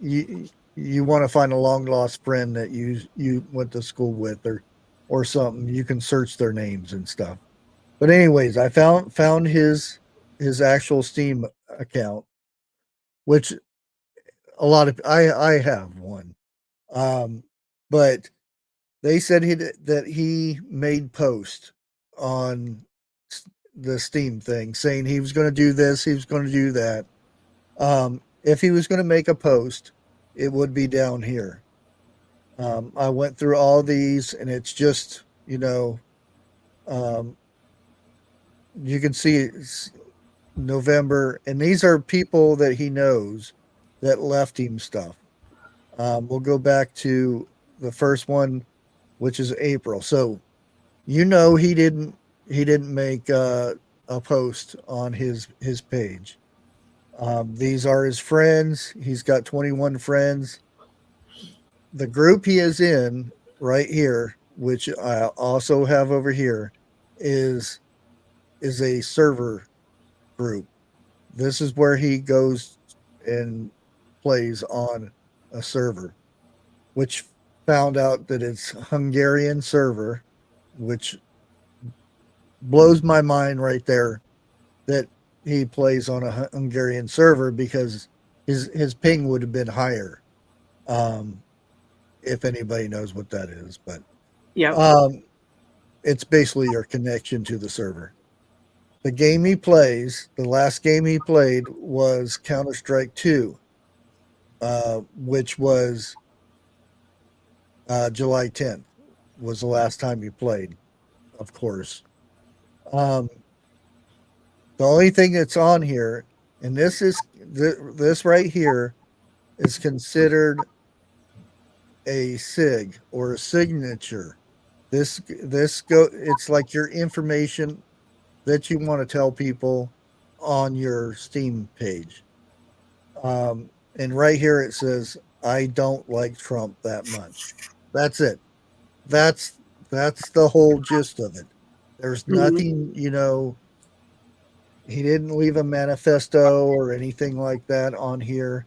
you want to find a long lost friend that you went to school with or something. You can search their names and stuff. But anyways, I found his actual Steam account, which a lot of I have one, but they said that he made post on the Steam thing saying he was going to do this, he was going to do that. If he was going to make a post, it would be down here. I went through all these, and it's just you can see it's November, and these are people that he knows that left him stuff. We'll go back to the first one, which is April. So, he didn't make a post on his page. These are his friends. He's got 21 friends. The group he is in right here, which I also have over here, is a server group. This is where he goes and plays on a server, which found out that it's Hungarian server, which blows my mind right there that he plays on a Hungarian server, because his ping would have been higher. If anybody knows what that is, but yeah, it's basically your connection to the server. The game he plays, the last game he played was Counter-Strike 2, which was July 10th was the last time he played, of course. The only thing that's on here, and this right here is considered a SIG or a signature. It's like your information that you want to tell people on your Steam page. And right here it says, "I don't like Trump that much." That's it. That's the whole gist of it. There's nothing, he didn't leave a manifesto or anything like that on here.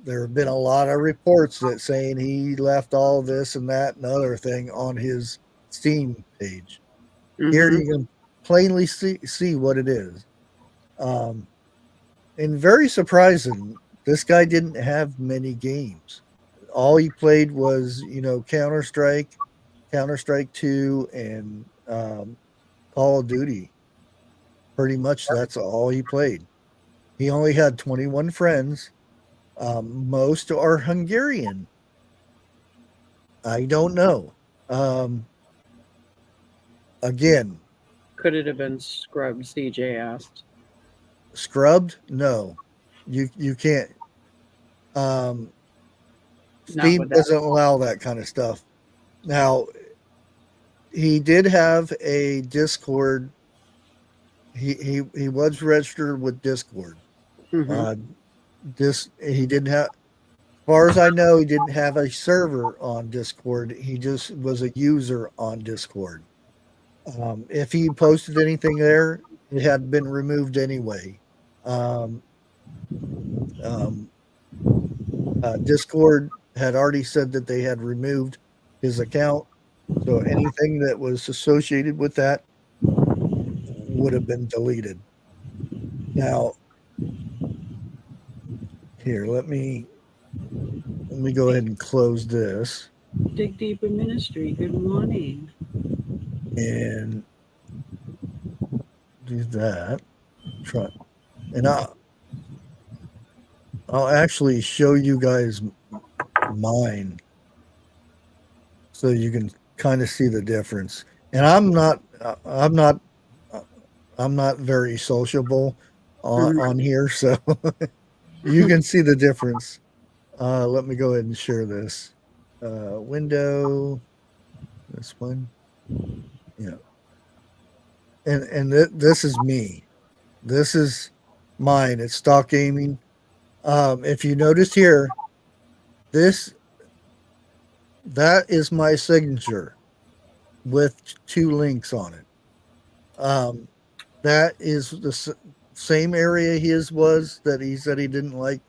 There have been a lot of reports that saying he left all this and that and other thing on his Steam page. Here you can plainly see what it is. And very surprising, this guy didn't have many games. All he played was, Counter-Strike, Counter-Strike 2, and Call of Duty. Pretty much that's all he played. He only had 21 friends. Most are Hungarian. I don't know. again, Could it have been scrubbed? CJ asked. scrubbed? No, you can't. Steam with that. doesn't allow that kind of stuff. Now, he did have a Discord. He was registered with Discord. He didn't have, as far as I know, he didn't have a server on Discord. He just was a user on Discord. If he posted anything there, it had been removed anyway. Discord had already said that they had removed his account, so anything that was associated with that would have been deleted. Now, here, let me go ahead and close this. Dig Deeper Ministry. Good morning. And do that. Try, and I'll actually show you guys mine, so you can kind of see the difference. And I'm not very sociable on here, so you can see the difference. Let me go ahead and share this window. This one, yeah. And this is me. This is mine. It's Stock Gaming. If you notice here, that is my signature with 2 links on it. That is the same area his was, that he said he didn't like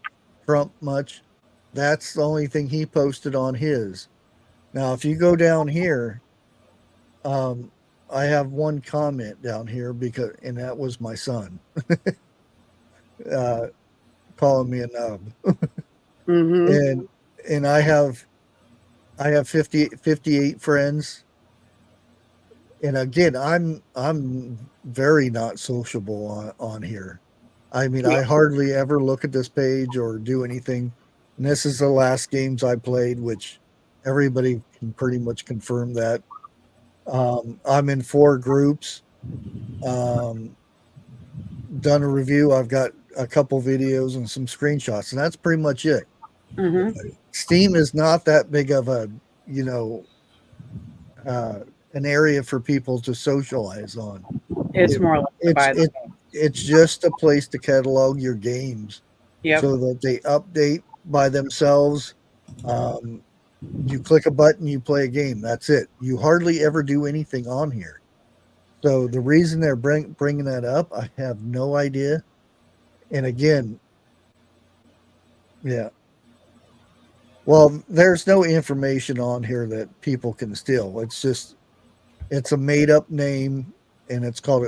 Trump much. That's the only thing he posted on his. Now, if you go down here, I have one comment down here and that was my son calling me a nub. And I have 58 friends. And again, I'm very not sociable on here. I mean, I hardly ever look at this page or do anything. And this is the last games I played, which everybody can pretty much confirm that. I'm in 4 groups. Done a review. I've got a couple videos and some screenshots, and that's pretty much it. Steam is not that big of a, an area for people to socialize on. It's more like it's just a place to catalog your games, Yep. so that they update by themselves. You click a button, you play a game. That's it. You hardly ever do anything on here. So the reason they're bringing that up, I have no idea. And again, yeah. Well, there's no information on here that people can steal. It's a made up name, and it's called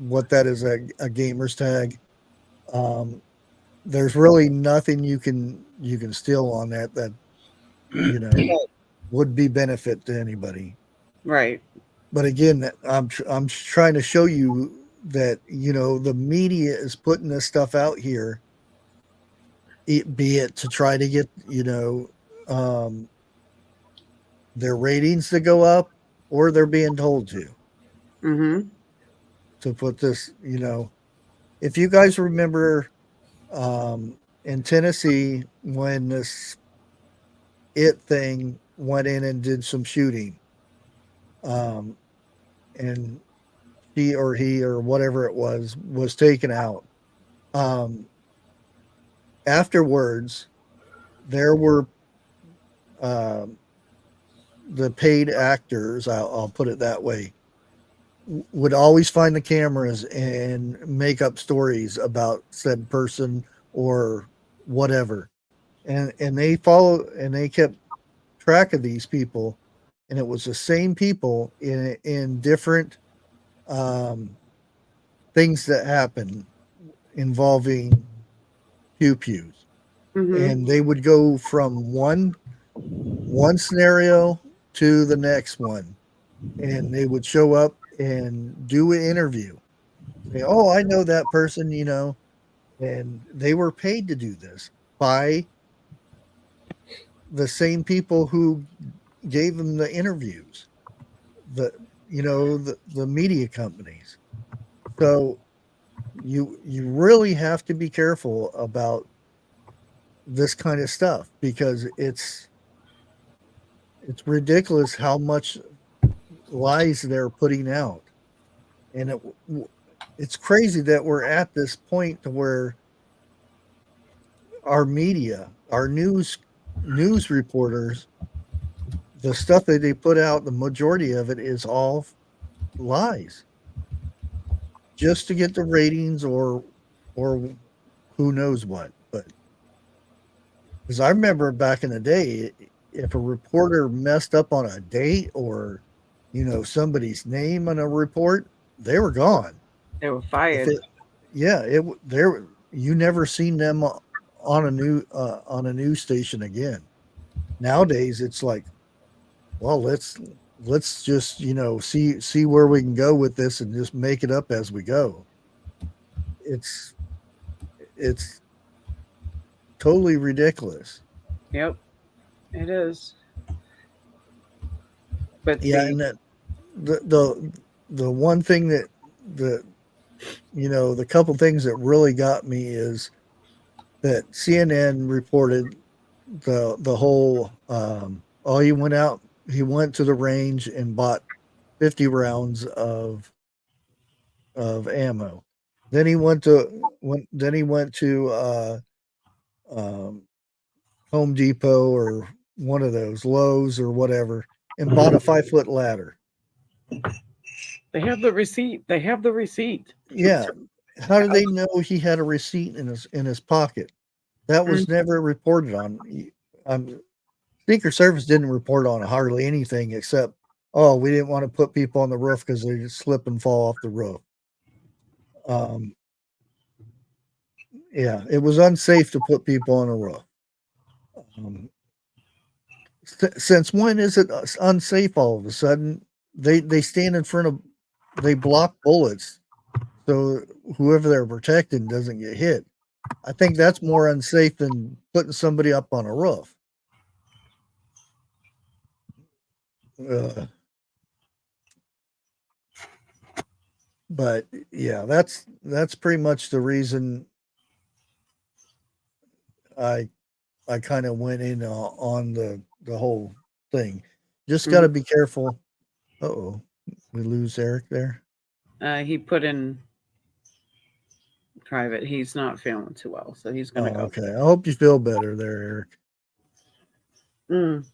what that is, a gamer's tag. There's really nothing you can steal on that would be benefit to anybody. Right. But again, I'm trying to show you that, the media is putting this stuff out here, be it to try to get, their ratings to go up, or they're being told to. To put this, if you guys remember in Tennessee, when this thing went in and did some shooting, and she or he or whatever it was taken out. Afterwards, there were the paid actors, I'll put it that way, would always find the cameras and make up stories about said person or whatever. And they kept track of these people, and it was the same people in different things that happen involving pew-pews. And they would go from one scenario to the next one, and they would show up and do an interview. Say, oh, I know that person, and they were paid to do this by the same people who gave them the interviews. the media companies. So you really have to be careful about this kind of stuff, because it's ridiculous how much lies they're putting out. And it's crazy that we're at this point to where our media, our news reporters, the stuff that they put out, the majority of it is all lies, just to get the ratings or who knows what. But because I remember back in the day, if a reporter messed up on a date or somebody's name on a report, they were gone. They were fired. You never seen them on a news station again. Nowadays, it's like, well, let's just see where we can go with this and just make it up as we go. It's totally ridiculous. Yep, it is. But yeah, and that the one thing that the couple things that really got me is that CNN reported the whole he went to the range and bought 50 rounds of ammo. Then he went to Home Depot or one of those, Lowe's or whatever, and bought a 5-foot ladder. They have the receipt. Yeah. How do they know he had a receipt in his pocket? That was never reported on. Secret Service didn't report on hardly anything except, we didn't want to put people on the roof because they just slip and fall off the roof. Yeah, it was unsafe to put people on a roof. Since when is it unsafe all of a sudden? They stand in front of, they block bullets so whoever they're protecting doesn't get hit. I think that's more unsafe than putting somebody up on a roof. But yeah, that's pretty much the reason I kind of went in on the whole thing. Just got to be careful. Uh-oh, we lose Eric there. He put in private. He's not feeling too well, so he's gonna go. Okay, I hope you feel better there, Eric.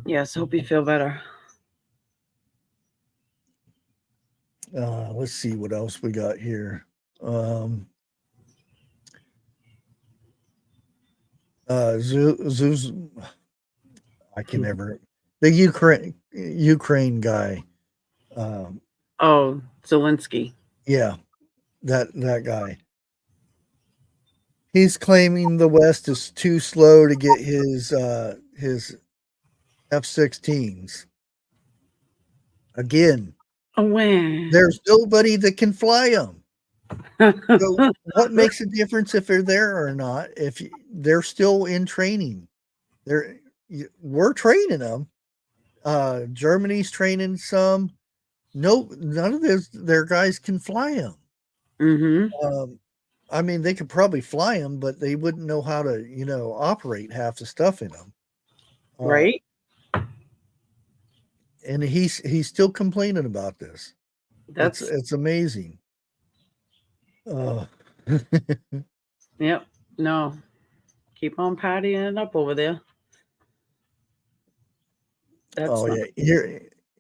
Yes, hope you feel better. Let's see what else we got here. Zeus, I can never. The Ukraine guy. Zelensky. Yeah, that guy. He's claiming the West is too slow to get his F-16s. Again, there's nobody that can fly them. So what makes a difference if they're there or not? If they're still in training, we're training them. Germany's training some. None of their guys can fly them. I mean, they could probably fly them, but they wouldn't know how to, operate half the stuff in them. Right. And he's still complaining about this. It's amazing. Yep. No. Keep on partying it up over there.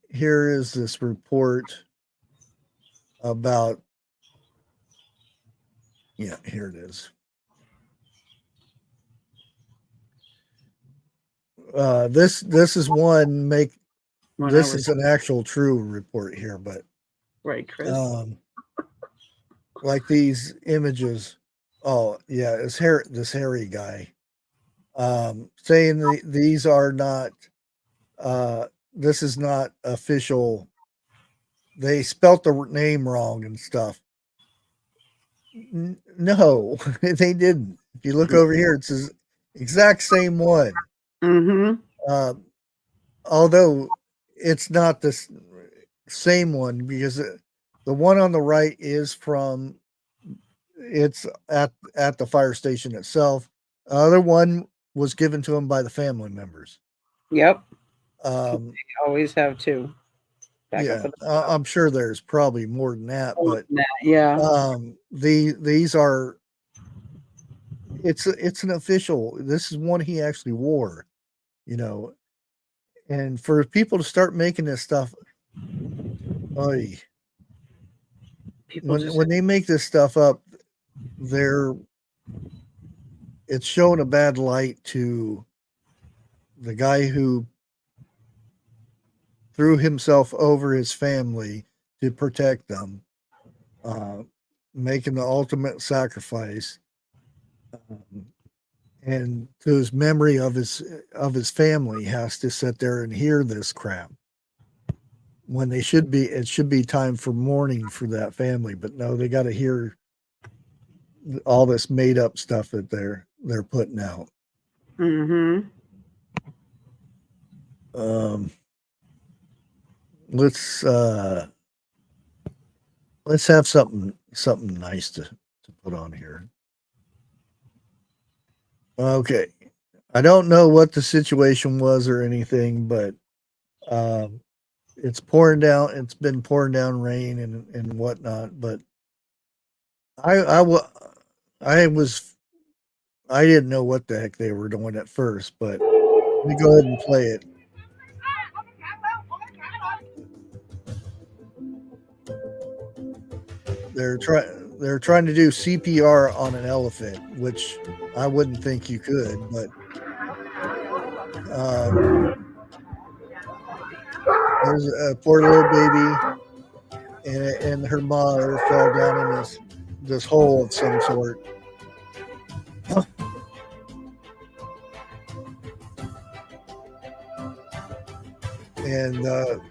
Here is this report about. Yeah, here it is. This is one this is an actual true report here, but right, Chris. Like these images. Oh yeah, this hairy guy saying these are not. This is not official. They spelt the name wrong and stuff. No, they didn't. If you look over here, it's the exact same one. Although it's not the same one because the one on the right is from it's at the fire station itself. The other one was given to him by the family members. Yep. Um, They always have two. yeah, I'm sure there's probably more than that, but yeah. These are it's an official. This is one he actually wore, you know, and for people to start making this stuff, oy, when they make this stuff up, it's showing a bad light to the guy who threw himself over his family to protect them, making the ultimate sacrifice, and to his memory of his family has to sit there and hear this crap when it should be time for mourning for that family, but no, they got to hear all this made up stuff that they're putting out. Mm-hmm. Let's have something nice to put on here. Okay. I don't know what the situation was or anything, but it's pouring down. It's been pouring down rain and whatnot. But I didn't know what the heck they were doing at first. But let me go ahead and play it. They're trying to do CPR on an elephant, which I wouldn't think you could, but there's a poor little baby, and her mother fell down in this hole of some sort. And the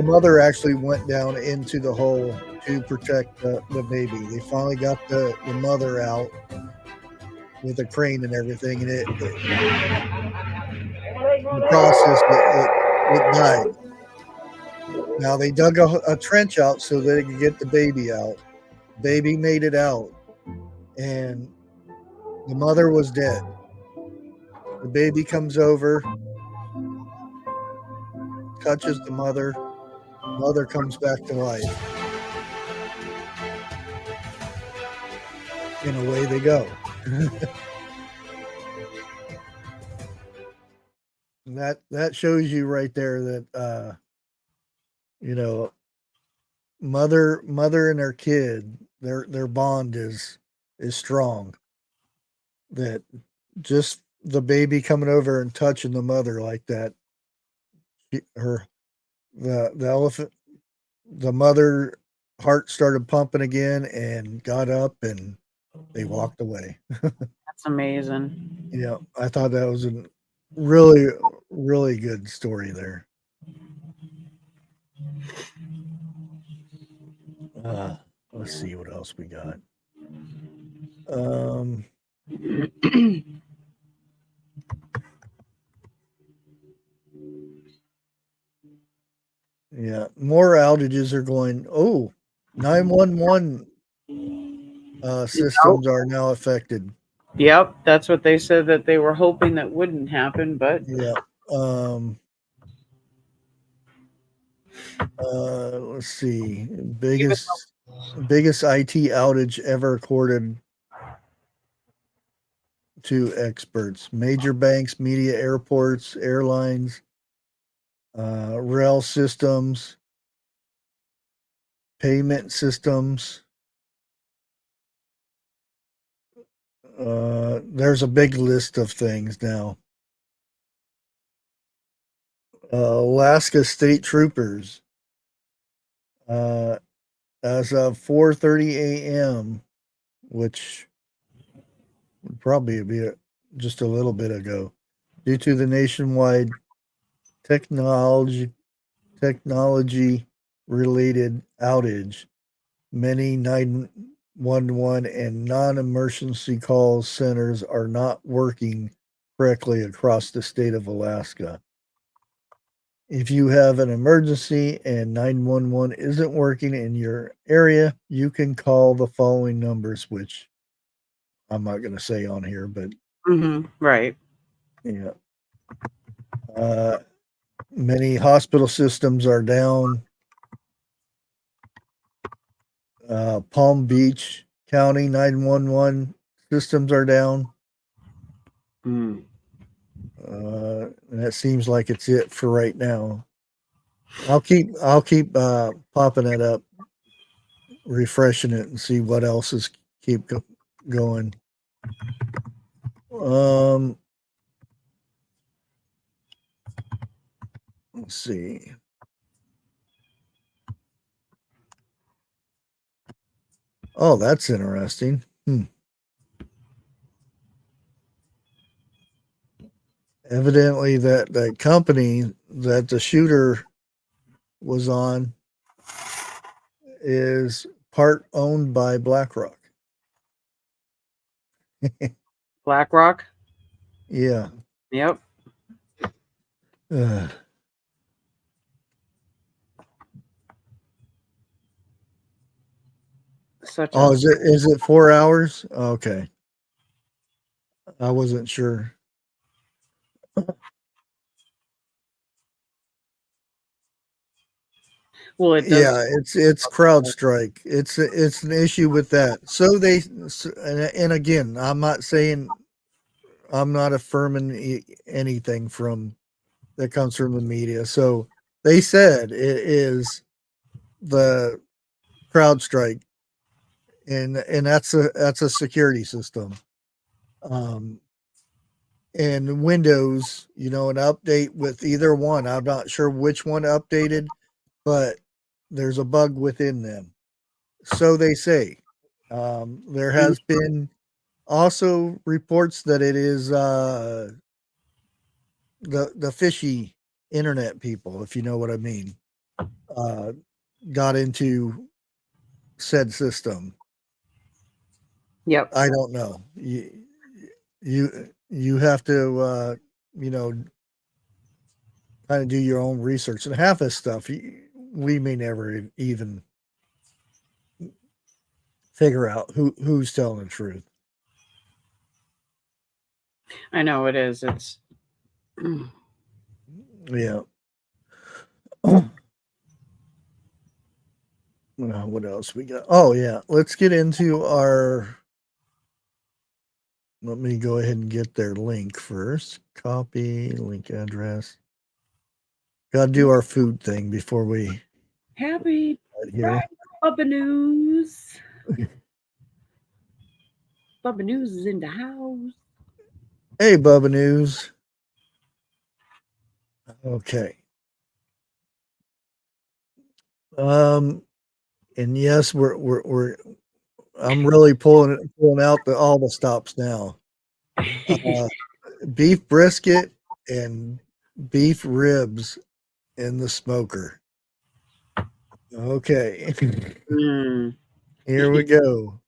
mother actually went down into the hole to protect the baby. They finally got the mother out with a crane and everything, and in the process it died. Now they dug a trench out so they could get the baby out. Baby made it out, and the mother was dead. The baby comes over, touches the mother. Mother comes back to life. And away they go. that shows you right there that mother and her kid, their bond is strong. That just the baby coming over and touching the mother like that, the elephant, the mother heart started pumping again and got up and they walked away. That's amazing. Yeah, I thought that was a really, really good story there. Let's see what else we got. Yeah, more outages are going. 911 systems are now affected. Yep, that's what they said that they were hoping that wouldn't happen, but yeah. Let's see. Biggest IT outage ever recorded to experts. Major banks, media, airports, airlines, rail systems, payment systems. There's a big list of things now. Alaska State Troopers. As of 4:30 a.m., which would probably be just a little bit ago, due to the nationwide technology related outage, many 911 and non-emergency call centers are not working correctly across the state of Alaska. If you have an emergency and 911 isn't working in your area, you can call the following numbers, which I'm not going to say on here, but right. yeah. Many hospital systems are down. Palm Beach County 911 systems are down. And that seems like it's it for right now. I'll keep popping it up, refreshing it, and see what else is going. Let's see. Oh, that's interesting. Evidently, that company that the shooter was on is part owned by BlackRock. BlackRock? Yeah. Yep. Is it 4 hours? Okay. I wasn't sure. Well, it does. Yeah, it's CrowdStrike. It's an issue with that. So and again, I'm not saying, I'm not affirming anything from that comes from the media. So they said it is the CrowdStrike, and that's a security system. And Windows, an update with either one. I'm not sure which one updated, but there's a bug within them. So they say. There has been also reports that it is the fishy internet people, if you know what I mean, got into said system. Yep. I don't know. You have to kind of do your own research, and half this stuff we may never even figure out who's telling the truth. I know it is. It's yeah. What else we got? Oh yeah, let's get into our. Let me go ahead and get their link first. Copy link address. Got to do our food thing before we. Happy here. Bubba News. Bubba News is in the house. Hey, Bubba News. Okay. And yes, we're I'm really pulling out all the stops now. Beef brisket and beef ribs in the smoker. Okay. Here we go.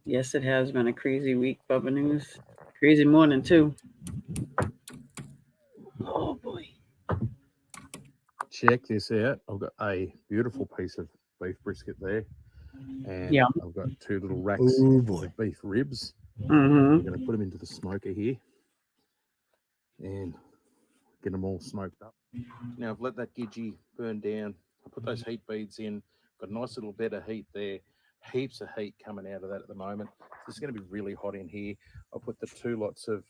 Yes, it has been a crazy week, Bubba News. Crazy morning, too. Oh, boy. Check this out. I've got a beautiful piece of beef brisket there. And Yeah. I've got 2 little racks of beef ribs. I'm going to put them into the smoker here and get them all smoked up. Now I've let that gidgee burn down. I put those heat beads in. Got a nice little bed of heat there. Heaps of heat coming out of that at the moment. It's going to be really hot in here. I'll put the 2 lots of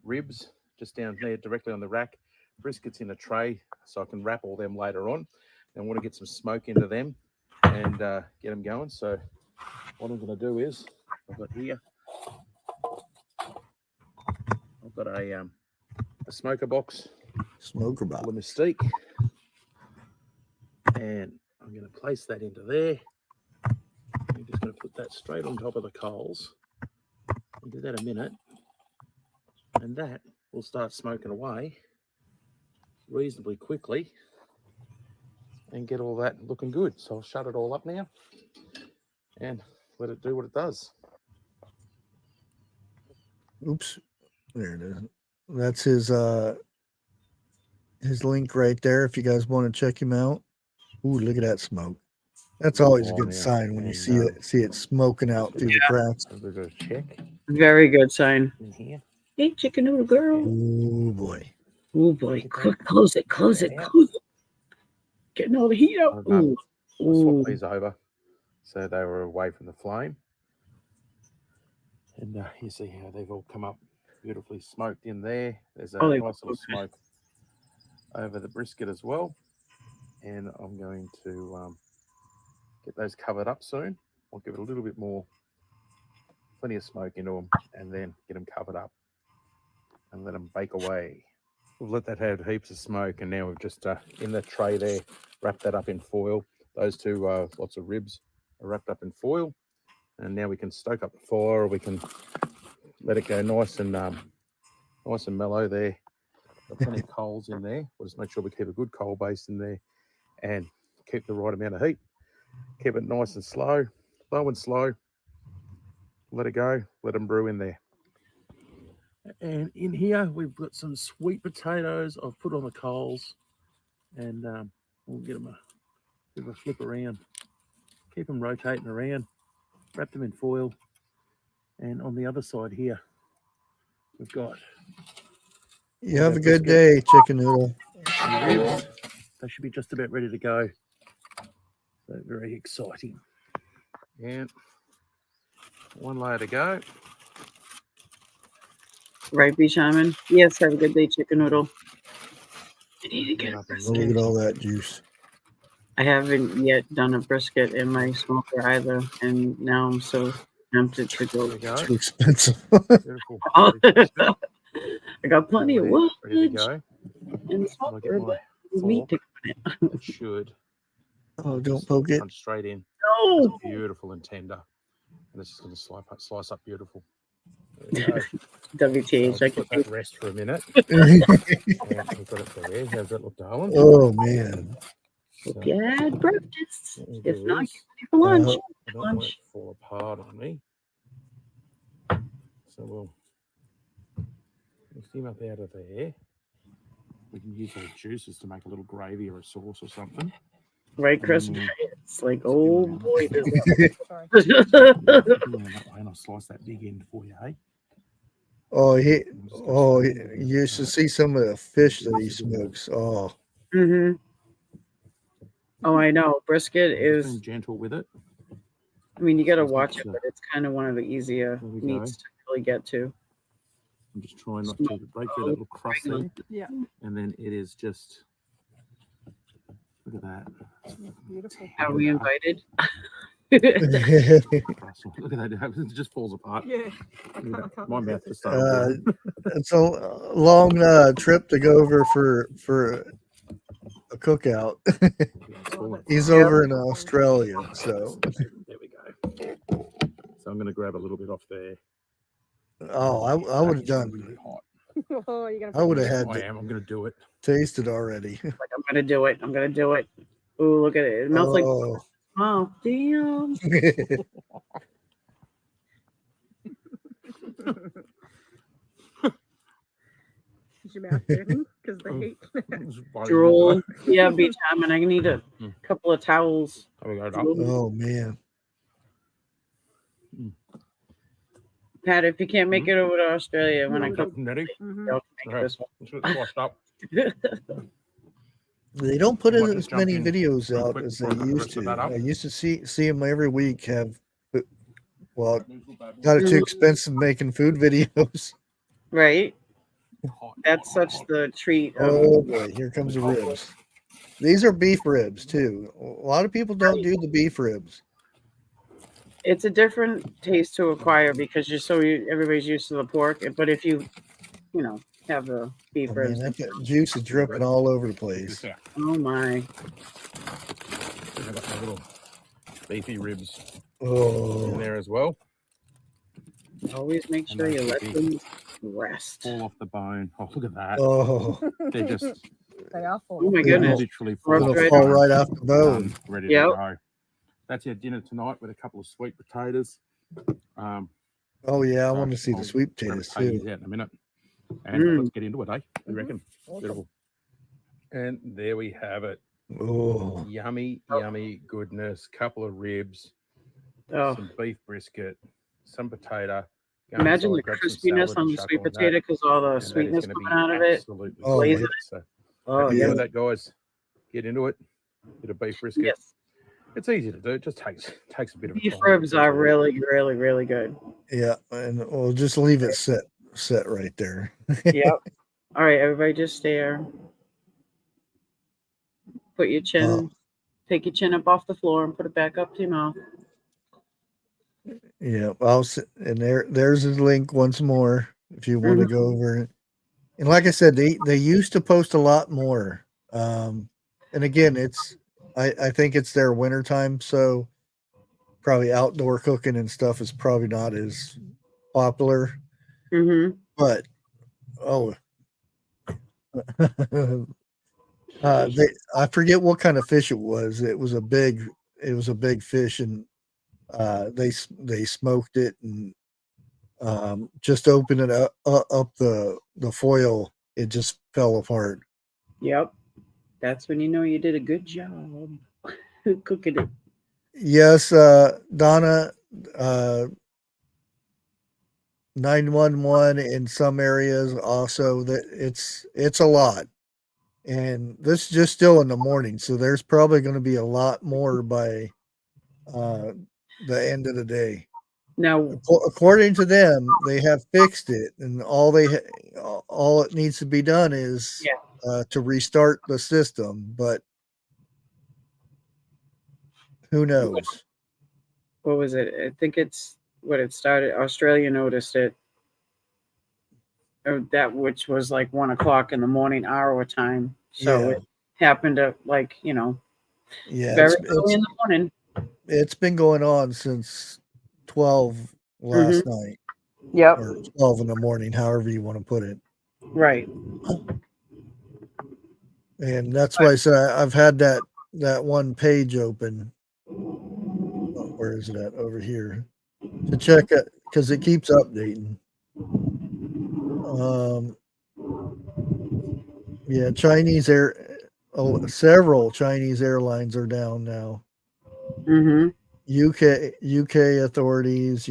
ribs just down there directly on the rack. Briskets in a tray so I can wrap all them later on. And I want to get some smoke into them and get them going. So what I'm going to do is I've got here, I've got a smoker box. Smoker box. Full of Mystique. And I'm going to place that into there. I'm just going to put that straight on top of the coals. I'll do that a minute. And that will start smoking away reasonably quickly and get all that looking good. So I'll shut it all up now and let it do what it does. Oops, there it is. That's his link right there. If you guys want to check him out. Ooh, look at that smoke. That's always a good sign when you see it smoking out through the cracks. Very good sign. In here. Hey, chicken noodle girl. Oh boy. Oh boy. Quick, close it, close it, close it. Getting all the heat out. Ooh. I swapped these over so they were away from the flame. And you see how they've all come up beautifully smoked in there. There's a nice little smoke over the brisket as well. And I'm going to get those covered up soon. I'll give it a little bit more, plenty of smoke into them, and then get them covered up and let them bake away. We've let that have heaps of smoke, and now we've just in the tray there, wrapped that up in foil. Those two lots of ribs are wrapped up in foil, and now we can stoke up the fire, or we can let it go nice and mellow there. Got plenty of coals in there. We'll just make sure we keep a good coal base in there and keep the right amount of heat. Keep it nice and slow, low and slow. Let it go, let them brew in there. And in here, we've got some sweet potatoes I've put on the coals, and we'll get them a bit of a flip around. Keep them rotating around, wrap them in foil. And on the other side here, we've got... You have a good day, chicken noodle. Ribs. They should be just about ready to go. So very exciting. And one layer to go. Right, B. Shaman? Yes, have a good day, chicken noodle. I need to get a brisket. Look at all that juice. I haven't yet done a brisket in my smoker either, and now I'm so tempted to go. Too expensive. Beautiful. I got plenty of wood Ready to go. in the smoker, but meat to come in. It should. Oh, don't poke it. Punch straight in. No. It's beautiful and tender. And it's just going to slice up beautiful. WTH, So I can let that rest for a minute. We've got it there. How's that look, darling? Oh, man. Hope you had breakfast. If not, get ready for lunch. I don't want it to fall apart on me. So we'll steam up out of there. We can use those juices to make a little gravy or a sauce or something. Right, Chris? It's like, oh boy. And I'll slice that big end for you, hey? You should see some of the fish that he smokes. Oh. Mm-hmm. Oh, I know. Brisket is gentle with it. I mean, you got to watch it, but it's kind of one of the easier meats to really get to. I'm just trying not to break through that little crust there. Yeah. And then it is just, look at that. Beautiful. Are we invited? Look at that. It just falls apart. Yeah. My mouth just started. It's a long trip to go over for a cookout. He's over in Australia, so. There we go. So I'm going to grab a little bit off there. Oh, I would have done. Really hot. Oh, you're gonna I would have had. I'm going to do it. Tasted already. Like, I'm going to do it. I'm going to do it. Ooh, look at it. It smells like. Oh, damn. Is your mouth dirty? Because the heat. Drool. Yeah, beach time, and I need a couple of towels. Oh, man. Pat, if you can't make it over to Australia when I come, they don't put in as many videos out as they used to. I used to see them every week. Got it too expensive making food videos. Right. That's such the treat. Oh boy, here comes the ribs. These are beef ribs too. A lot of people don't do the beef ribs. It's a different taste to acquire because everybody's used to the pork. But if you have the beef ribs, man, that juice is dripping all over the place. Oh my! I got my little beefy ribs in there as well. Always make sure you let them rest. Fall off the bone. Oh, look at that! Oh, they're just. They are full. Oh my goodness! Literally fall right off the bone. Ready to go. that's our dinner tonight with a couple of sweet potatoes. Oh yeah, I so want to see the I'll sweet grab potatoes potatoes too. out in a minute. And let's get into it, eh? You reckon? Beautiful. And there we have it. Oh, Yummy, yummy goodness. Couple of ribs, some beef brisket, some potato. Go Imagine the inside, grab some crispiness salad on and the chuck sweet on that, potato because all the and that is sweetness going to be coming out of it. absolutely Glazing delicious. it. So Oh, happy yeah. with that, guys. Get into it. Bit of beef brisket. Yes. It's easy to do. It just takes a bit of Beef time. ribs are really, really, really good. yeah, and we'll just leave it set right there. Yep. All right, everybody, just stare. Put your chin, take your chin up off the floor and put it back up to your mouth. Yeah, and there's his link once more if you want to go over it. And like I said, they used to post a lot more. And again, I think it's their wintertime, so probably outdoor cooking and stuff is probably not as popular. But I forget what kind of fish it was. It was a big fish, and they smoked it and just opened it up the foil. It just fell apart. Yep. That's when you know you did a good job cooking it. Yes, Donna, 911 in some areas also that it's a lot. And this is just still in the morning, so there's probably going to be a lot more by the end of the day. Now, according to them, they have fixed it, and all it needs to be done is to restart the system. But who knows? What was it? I think it's what it started. Australia noticed it. That which was like 1 o'clock in the morning our time. So it happened at very early in the morning. It's been going on since 12 last night. Yep. Or 12 in the morning, however you want to put it. Right. And that's why I said I've had that one page open. Where is it at? Over here. To check it, because it keeps updating. Yeah, several Chinese airlines are down now. UK authorities,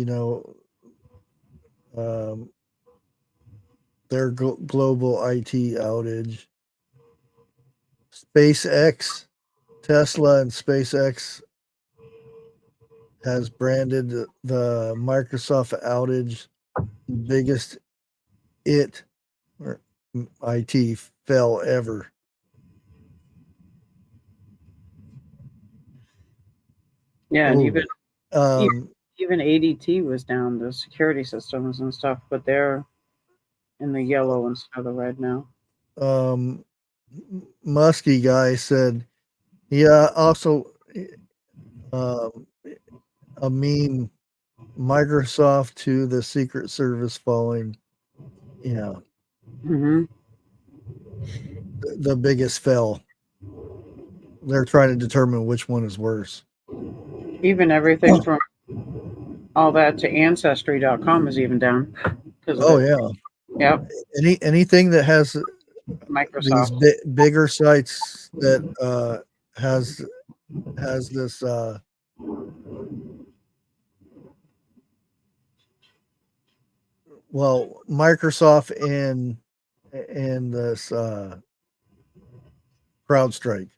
their global IT outage. SpaceX, Tesla, and SpaceX has branded the Microsoft outage the biggest IT fell ever. Yeah, and even ADT was down, the security systems and stuff, but they're in the yellow instead of the red now. Muskie guy said, also a meme, Microsoft to the Secret Service falling. The biggest fell. They're trying to determine which one is worse. Even everything from all that to Ancestry.com is even down. Yep. Anything that has Microsoft. these bigger sites that has this Microsoft and this CrowdStrike.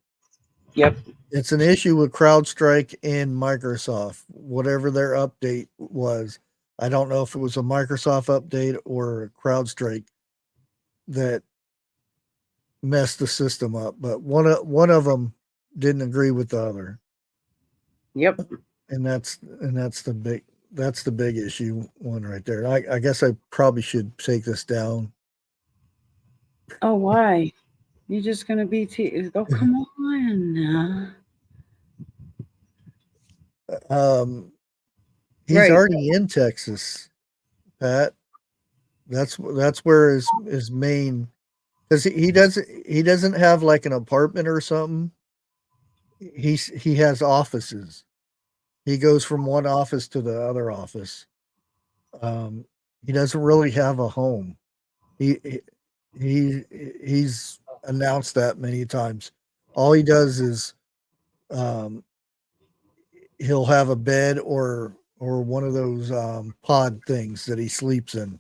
Yep. It's an issue with CrowdStrike and Microsoft, whatever their update was. I don't know if it was a Microsoft update or a CrowdStrike that messed the system up, but one of them didn't agree with the other. Yep. And that's the big issue one right there. I guess I probably should take this down. Oh, why? You're just gonna be oh, come on. He's already in Texas, Pat. That's where his main, because he doesn't have like an apartment or something. He has offices. He goes from one office to the other office. He doesn't really have a home. He's announced that many times. All he does is he'll have a bed or one of those pod things that he sleeps in.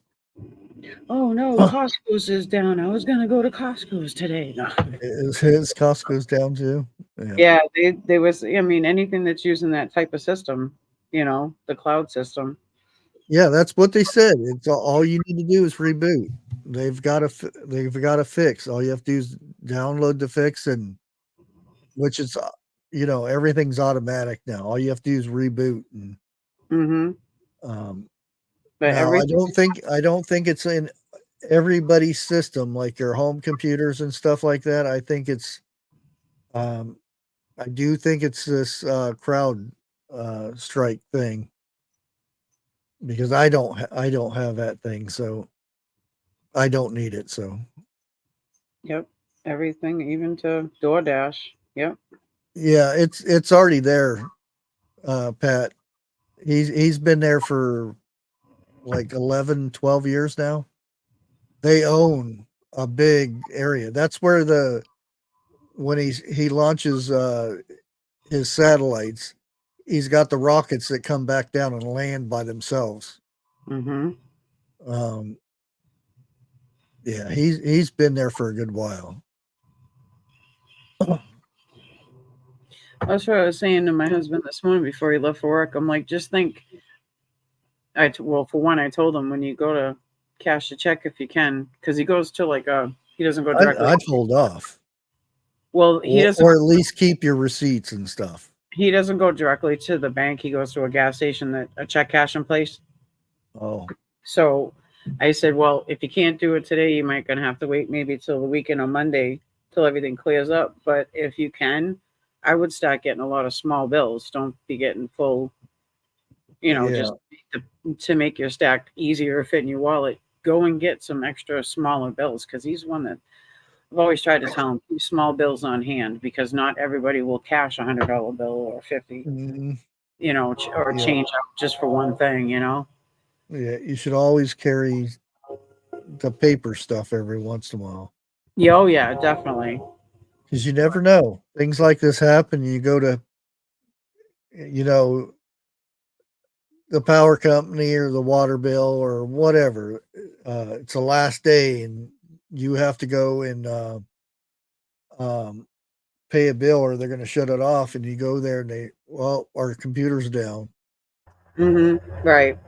Oh no, Costco's is down. I was gonna go to Costco's today. No. His Costco's down too. Yeah, they was. I mean, anything that's using that type of system, the cloud system. Yeah, that's what they said. It's all you need to do is reboot. They've got a fix. All you have to do is download the fix, and which is everything's automatic now. All you have to do is reboot. And But now I don't think it's in everybody's system, like your home computers and stuff like that. I think it's I do think it's this crowd strike thing, because I don't have that thing, so I don't need it. So Yep, everything, even to DoorDash. Yep. yeah, it's already there, Pat. He's been there for like 11, 12 years now. They own a big area. That's where when he launches his satellites, he's got the rockets that come back down and land by themselves. Yeah, he's been there for a good while. That's what I was saying to my husband this morning before he left for work. I'm like, just think. For one, I told him, when you go to cash a check, if you can, because he goes to he doesn't go directly. I'd hold off. Well, he doesn't, or at least keep your receipts and stuff. He doesn't go directly to the bank. He goes to a gas station, a check cashing place. Oh. So I said, well, if you can't do it today, you might gonna have to wait maybe till the weekend on Monday till everything clears up. But if you can, I would start getting a lot of small bills. Don't be getting full, just to make your stack easier fit in your wallet. Go and get some extra smaller bills, because he's one that I've always tried to tell him, keep small bills on hand, because not everybody will cash $100 bill or 50, or change out just for one thing, Yeah, you should always carry the paper stuff every once in a while. Yeah, oh yeah, definitely. Because you never know. Things like this happen. You go to, the power company or the water bill or whatever. It's the last day, and you have to go and pay a bill, or they're going to shut it off. And you go there, and our computer's down. Right.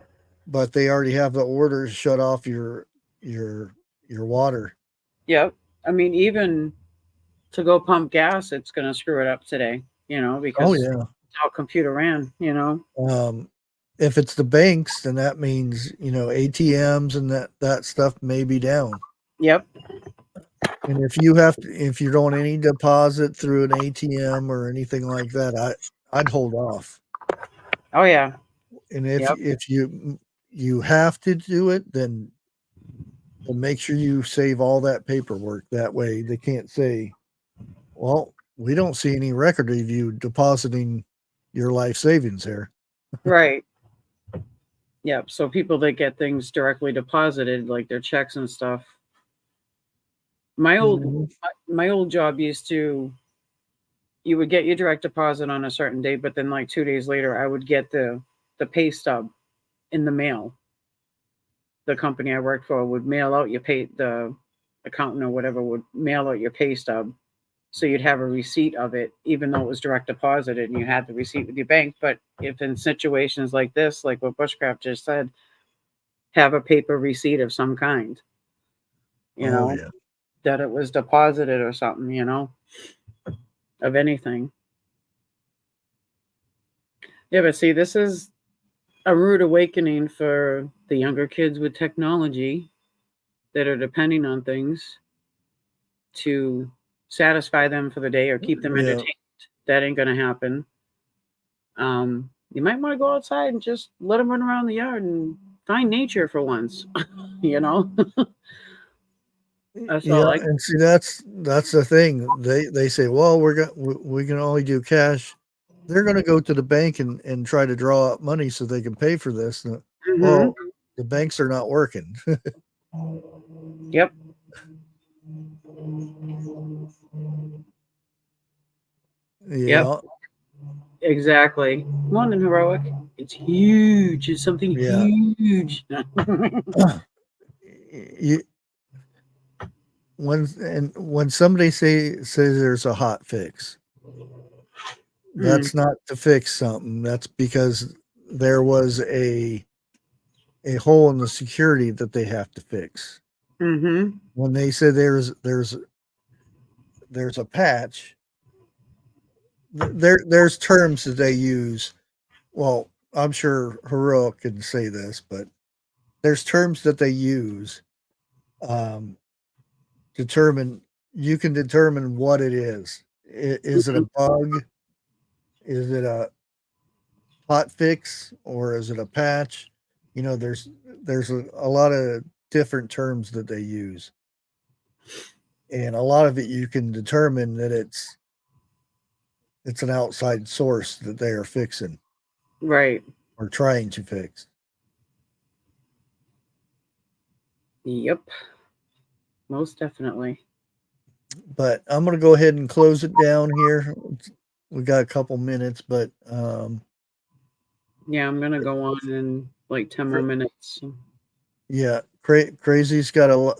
But they already have the order to shut off your water. Yep. I mean, even to go pump gas, it's going to screw it up today, because it's all computer ran, If it's the banks, then that means, ATMs and that stuff may be down. Yep. And if you're doing any deposit through an ATM or anything like that, I'd hold off. Oh yeah. And if you have to do it, then make sure you save all that paperwork. That way they can't say, well, we don't see any record of you depositing your life savings here. Right. Yep. So people that get things directly deposited, like their checks and stuff. My old job used to, you would get your direct deposit on a certain day, but then like 2 days later, I would get the pay stub in the mail. The company I worked for would mail out your the accountant or whatever would mail out your pay stub. So you'd have a receipt of it, even though it was direct deposited and you had the receipt with your bank. But if in situations like this, like what Bushcraft just said, have a paper receipt of some kind, that it was deposited or something, of anything. Yeah, but see, this is a rude awakening for the younger kids with technology that are depending on things to satisfy them for the day or keep them entertained. That ain't going to happen. You might want to go outside and just let them run around the yard and find nature for once, That's all I and see, that's the thing. They say, well, we can only do cash they're going to go to the bank and try to draw out money so they can pay for this. Well, the banks are not working. Yep. Yeah. Yep. Exactly. Morning, Heroic. It's huge. It's something huge. You, when somebody says there's a hot fix, that's not to fix something. That's because there was a hole in the security that they have to fix. Mm-hmm. When they say there's a patch, there's terms that they use. Well, I'm sure Heroic can say this, but there's terms that they use. You can determine what it is. Is it a bug? Is it a hot fix, or is it a patch? You know, there's a lot of different terms that they use, and a lot of it you can determine that it's an outside source that they are fixing, Right. or trying to fix. Yep. Most definitely. But I'm going to go ahead and close it down here. We got a couple minutes, but yeah, I'm gonna go on in like 10 more minutes. Yeah, Crazy's got a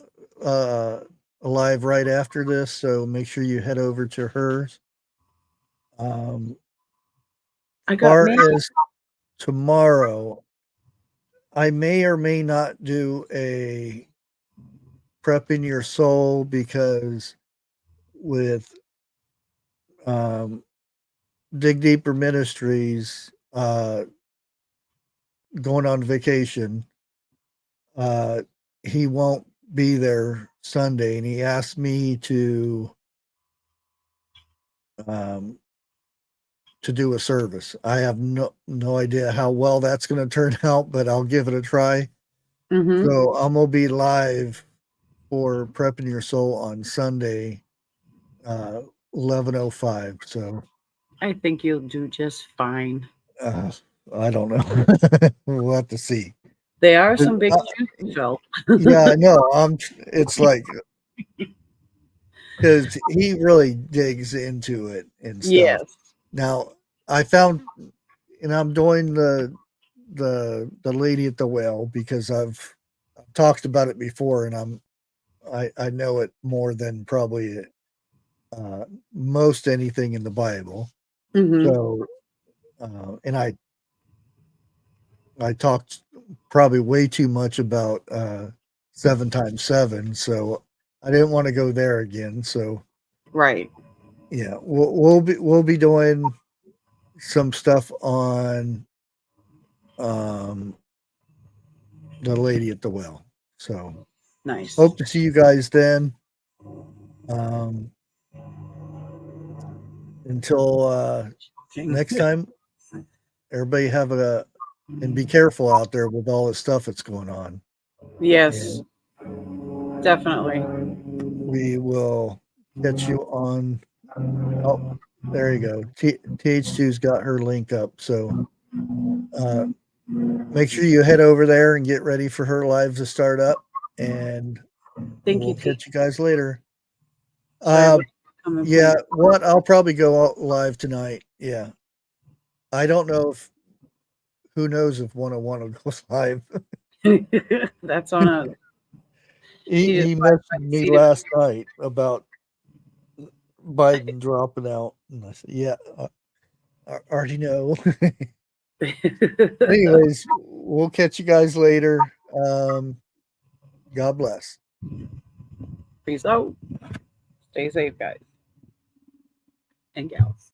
live right after this, so make sure you head over to hers. I got far mail. as tomorrow, I may or may not do a prepping your soul, because with Dig Deeper Ministries going on vacation, he won't be there Sunday, and he asked me to do a service. I have no idea how well that's going to turn out, but I'll give it a try. Mm-hmm. So I'm gonna be live for Prepping Your Soul on Sunday, 11:05. So I think you'll do just fine. I don't know. We'll have to see. There are some big shoes, Phil. Yeah, I know. It's like, because he really digs into it and stuff. Yes. Now I found, and I'm doing the lady at the well, because I've talked about it before, and I know it more than probably most anything in the Bible. Mm-hmm. So, and I talked probably way too much about 7 times 7, so I didn't want to go there again. So, right. Yeah, we'll be doing some stuff on the lady at the well. So nice. Hope to see you guys then. Until next time, everybody and be careful out there with all this stuff that's going on. Yes, definitely. We will catch you on. Oh, there you go. TH2's got her link up. So make sure you head over there and get ready for her live to start up. And we'll catch you guys later. Yeah, I'll probably go out live tonight. Yeah. I don't know who knows if 101 will go live. That's on a. He messaged me last night about Biden dropping out, and I said, "Yeah, I already know." Anyways, we'll catch you guys later. God bless. Peace out. Stay safe, guys and gals.